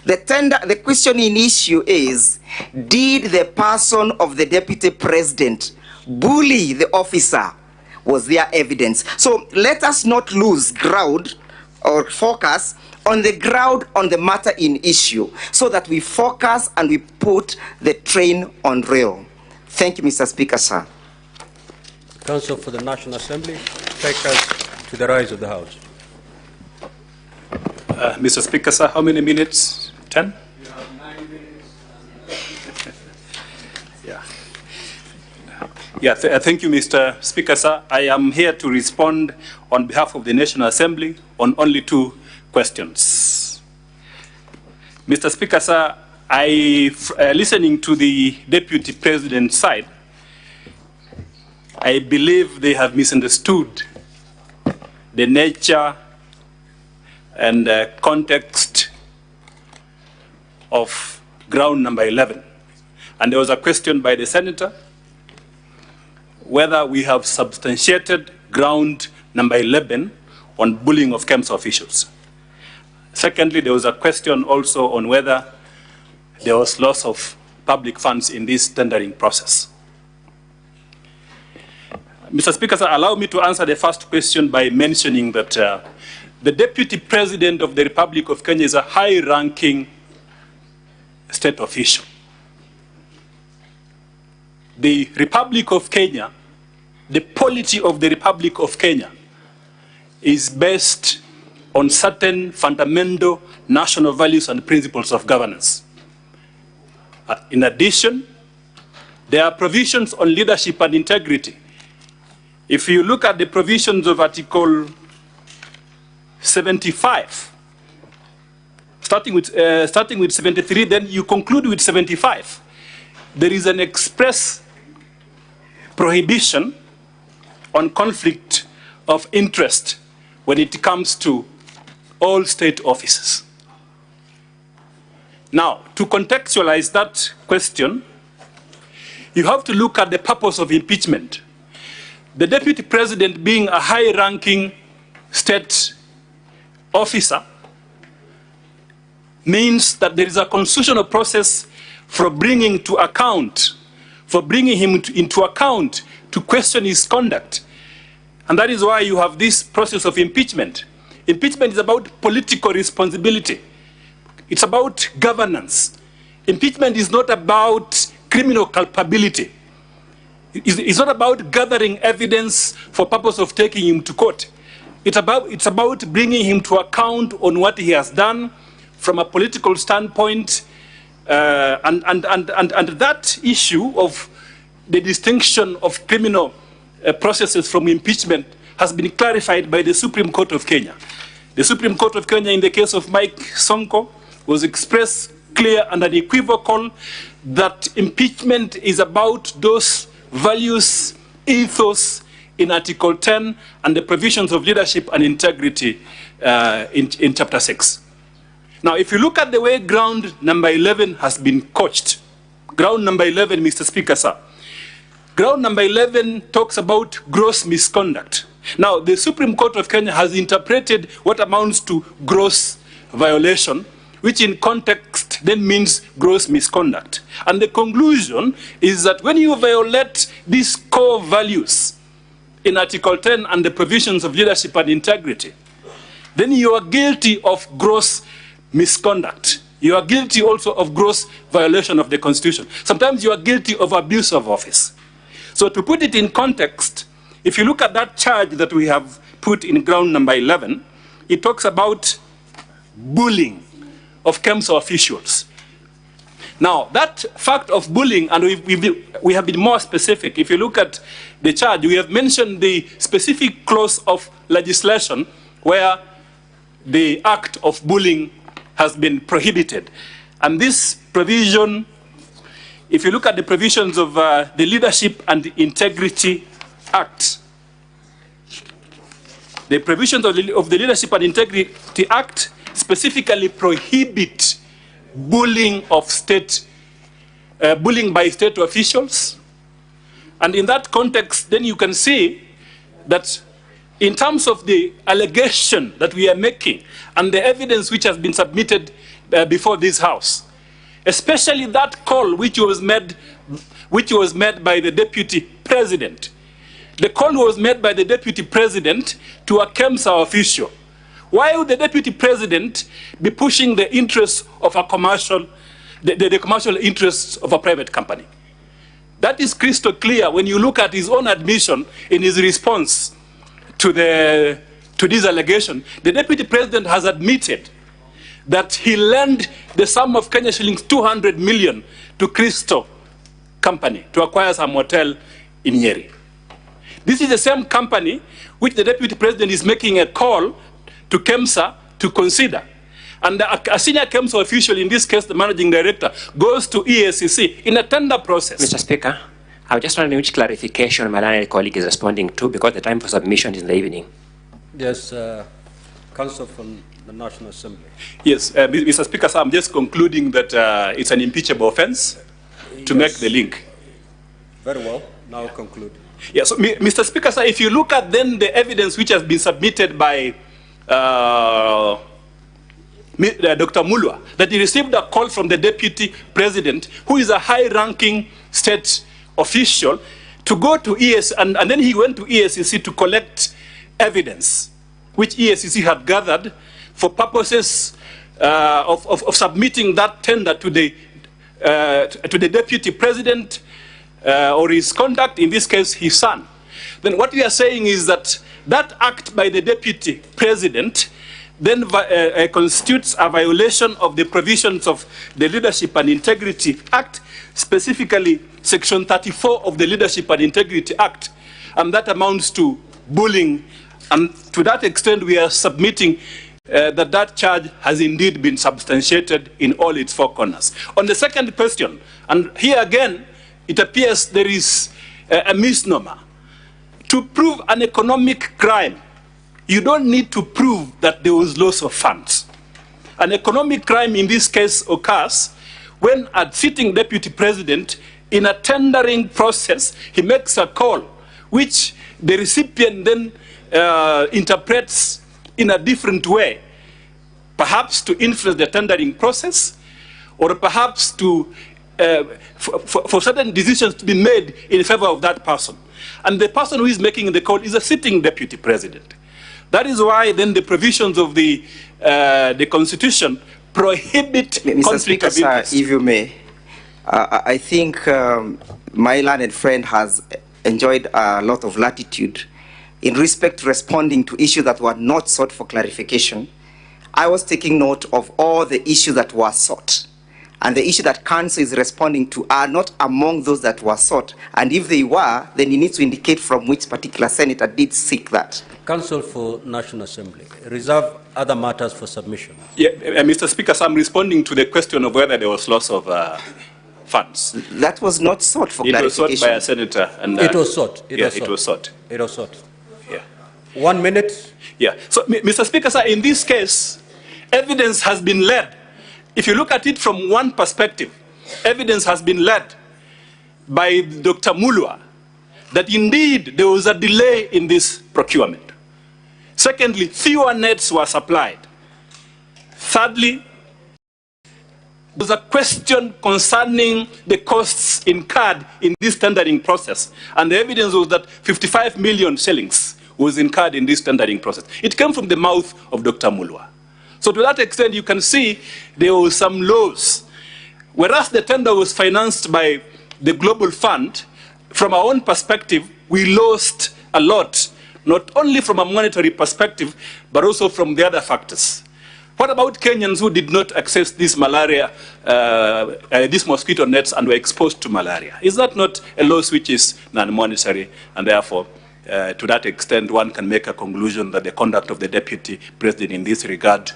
The question in issue is, did the person of the Deputy President bully the officer? Was there evidence? So let us not lose ground or focus on the ground on the matter in issue, so that we focus and we put the train on rail. Thank you, Mr. Speaker, sir. Counsel for the National Assembly, take us to the rise of the House. Mr. Speaker, sir, how many minutes? 10? You have 9 minutes. Thank you, Mr. Speaker, sir. I am here to respond on behalf of the National Assembly on only 2 questions. Mr. Speaker, sir, listening to the Deputy President's side, I believe they have misunderstood the nature and context of ground number 11. And there was a question by the Senator whether we have substantiated ground number 11 on bullying of KEMSA officials. Secondly, there was a question also on whether there was loss of public funds in this tendering process. Mr. Speaker, sir, allow me to answer the first question by mentioning that the Deputy President of the Republic of Kenya is a high-ranking state official. The Republic of Kenya, the polity of the Republic of Kenya is based on certain fundamental national values and principles of governance. In addition, there are provisions on leadership and integrity. If you look at the provisions of Article 75, starting with 73, then you conclude with 75. There is an express prohibition on conflict of interest when it comes to all state offices. Now, to contextualize that question, you have to look at the purpose of impeachment. The Deputy President, being a high-ranking state officer, means that there is a constitutional process for bringing him into account to question his conduct. And that is why you have this process of impeachment. Impeachment is about political responsibility. It's about governance. Impeachment is not about criminal culpability. It's not about gathering evidence for purpose of taking him to court. It's about bringing him to account on what he has done from a political standpoint, and that issue of the distinction of criminal processes from impeachment has been clarified by the Supreme Court of Kenya. The Supreme Court of Kenya, in the case of Mike Sonko, was expressed clear and unequivocal that impeachment is about those values, ethos in Article 10 and the provisions of leadership and integrity in Chapter 6. Now, if you look at the way ground number 11 has been coached, ground number 11, Mr. Speaker, sir, ground number 11 talks about gross misconduct. Now, the Supreme Court of Kenya has interpreted what amounts to gross violation, which in context then means gross misconduct. And the conclusion is that when you violate these core values in Article 10 and the provisions of leadership and integrity, then you are guilty of gross misconduct. You are guilty also of gross violation of the Constitution. Sometimes you are guilty of abuse of office. So to put it in context, if you look at that charge that we have put in ground number 11, it talks about bullying of KEMSA officials. Now, that fact of bullying, and we have been more specific. If you look at the charge, we have mentioned the specific clause of legislation where the act of bullying has been prohibited. And this provision, if you look at the provisions of the Leadership and Integrity Act, the provisions of the Leadership and Integrity Act specifically prohibit bullying of bullying by state officials. And in that context, then you can see that in terms of the allegation that we are making and the evidence which has been submitted before this House, especially that call which was made by the Deputy President. The call was made by the Deputy President to a KEMSA official. Why would the Deputy President be pushing the interests of a commercial, the commercial interests of a private company? That is crystal clear when you look at his own admission in his response to this allegation. The Deputy President has admitted that he lent the sum of Kenya shillings 200 million to Crystal Company to acquire some hotel in Nyeri. This is the same company which the Deputy President is making a call to KEMSA to consider. And a senior KEMSA official, in this case the managing director, goes to EACC in a tender process. Mr. Speaker, I just wondering which clarification my learned colleague is responding to, because the time for submission is in the evening. Yes, Counsel from the National Assembly. Yes, Mr. Speaker, sir, I'm just concluding that it's an impeachable offense to make the link. Very well. Now conclude. Yes, so, Mr. Speaker, sir, if you look at then the evidence which has been submitted by Dr. Mulwa, that he received a call from the deputy president, who is a high-ranking state official, to go to EACC, and then he went to EACC to collect evidence, which EACC had gathered for purposes of submitting that tender to the deputy president or his contact, in this case, his son. Then what we are saying is that that act by the deputy president then constitutes a violation of the provisions of the Leadership and Integrity Act, specifically Section 34 of the Leadership and Integrity Act, and that amounts to bullying. And to that extent, we are submitting that charge has indeed been substantiated in all its four corners. On the second question, and here again, it appears there is a misnomer. To prove an economic crime, you don't need to prove that there was loss of funds. An economic crime in this case occurs when a sitting deputy president, in a tendering process, he makes a call which the recipient then interprets in a different way, perhaps to influence the tendering process, or perhaps to for certain decisions to be made in favor of that person. And the person who is making the call is a sitting deputy president. That is why then the provisions of the Constitution prohibit Mr. conflict Speaker, of interest. Sir, if you may, I think my learned friend has enjoyed a lot of latitude in respect to responding to issues that were not sought for clarification. I was taking note of all the issues that were sought. And the issue that Council is responding to are not among those that were sought. And if they were, then you need to indicate from which particular senator did seek that. Council for National Assembly, reserve other matters for submission. Yeah, Mr. Speaker, so I'm responding to the question of whether there was loss of funds. That was not sought for clarification. It was sought by a senator. And, it was sought. It was sought. It was sought. Yeah. 1 minute. Yeah. So, Mr. Speaker, sir, in this case, evidence has been led. If you look at it from one perspective, evidence has been led by Dr. Mulwa that indeed there was a delay in this procurement. Secondly, fewer nets were supplied. Thirdly, there was a question concerning the costs incurred in this tendering process. And the evidence was that 55 million shillings was incurred in this tendering process. It came from the mouth of Dr. Mulwa. So to that extent, you can see there was some loss. Whereas the tender was financed by the Global Fund, from our own perspective, we lost a lot, not only from a monetary perspective, but also from the other factors. What about Kenyans who did not access this malaria, these mosquito nets and were exposed to malaria? Is that not a loss which is non-monetary, and therefore, to that extent, one can make a conclusion that the conduct of the deputy president in this regard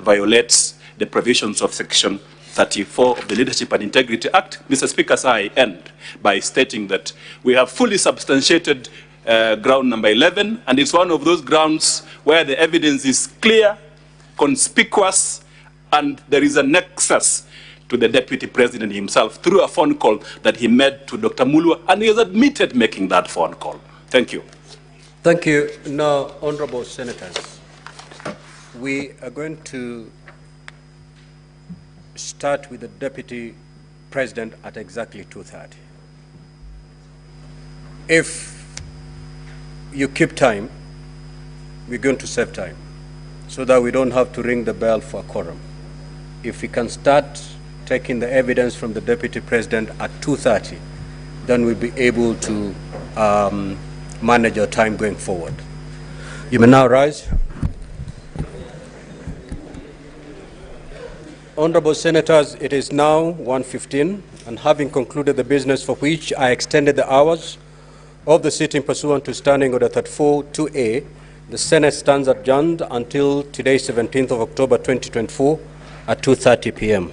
violates the provisions of Section 34 of the Leadership and Integrity Act. Mr. Speaker, sir, I end by stating that we have fully substantiated ground number 11, and it's one of those grounds where the evidence is clear, conspicuous, and there is a nexus to the deputy president himself through a phone call that he made to Dr. Mulwa, and he has admitted making that phone call. Thank you. Thank you. Now, honorable senators, we are going to start with the deputy president at exactly 2:30. If you keep time, we're going to save time so that we don't have to ring the bell for a quorum. If we can start taking the evidence from the deputy president at 2:30, then we'll be able to manage our time going forward. You may now rise. Honorable senators, it is now 1:15, and having concluded the business for which I extended the hours of the sitting pursuant to Standing Order 34-2A, the Senate stands adjourned until today, 17th of October 2024 at 2:30 p.m.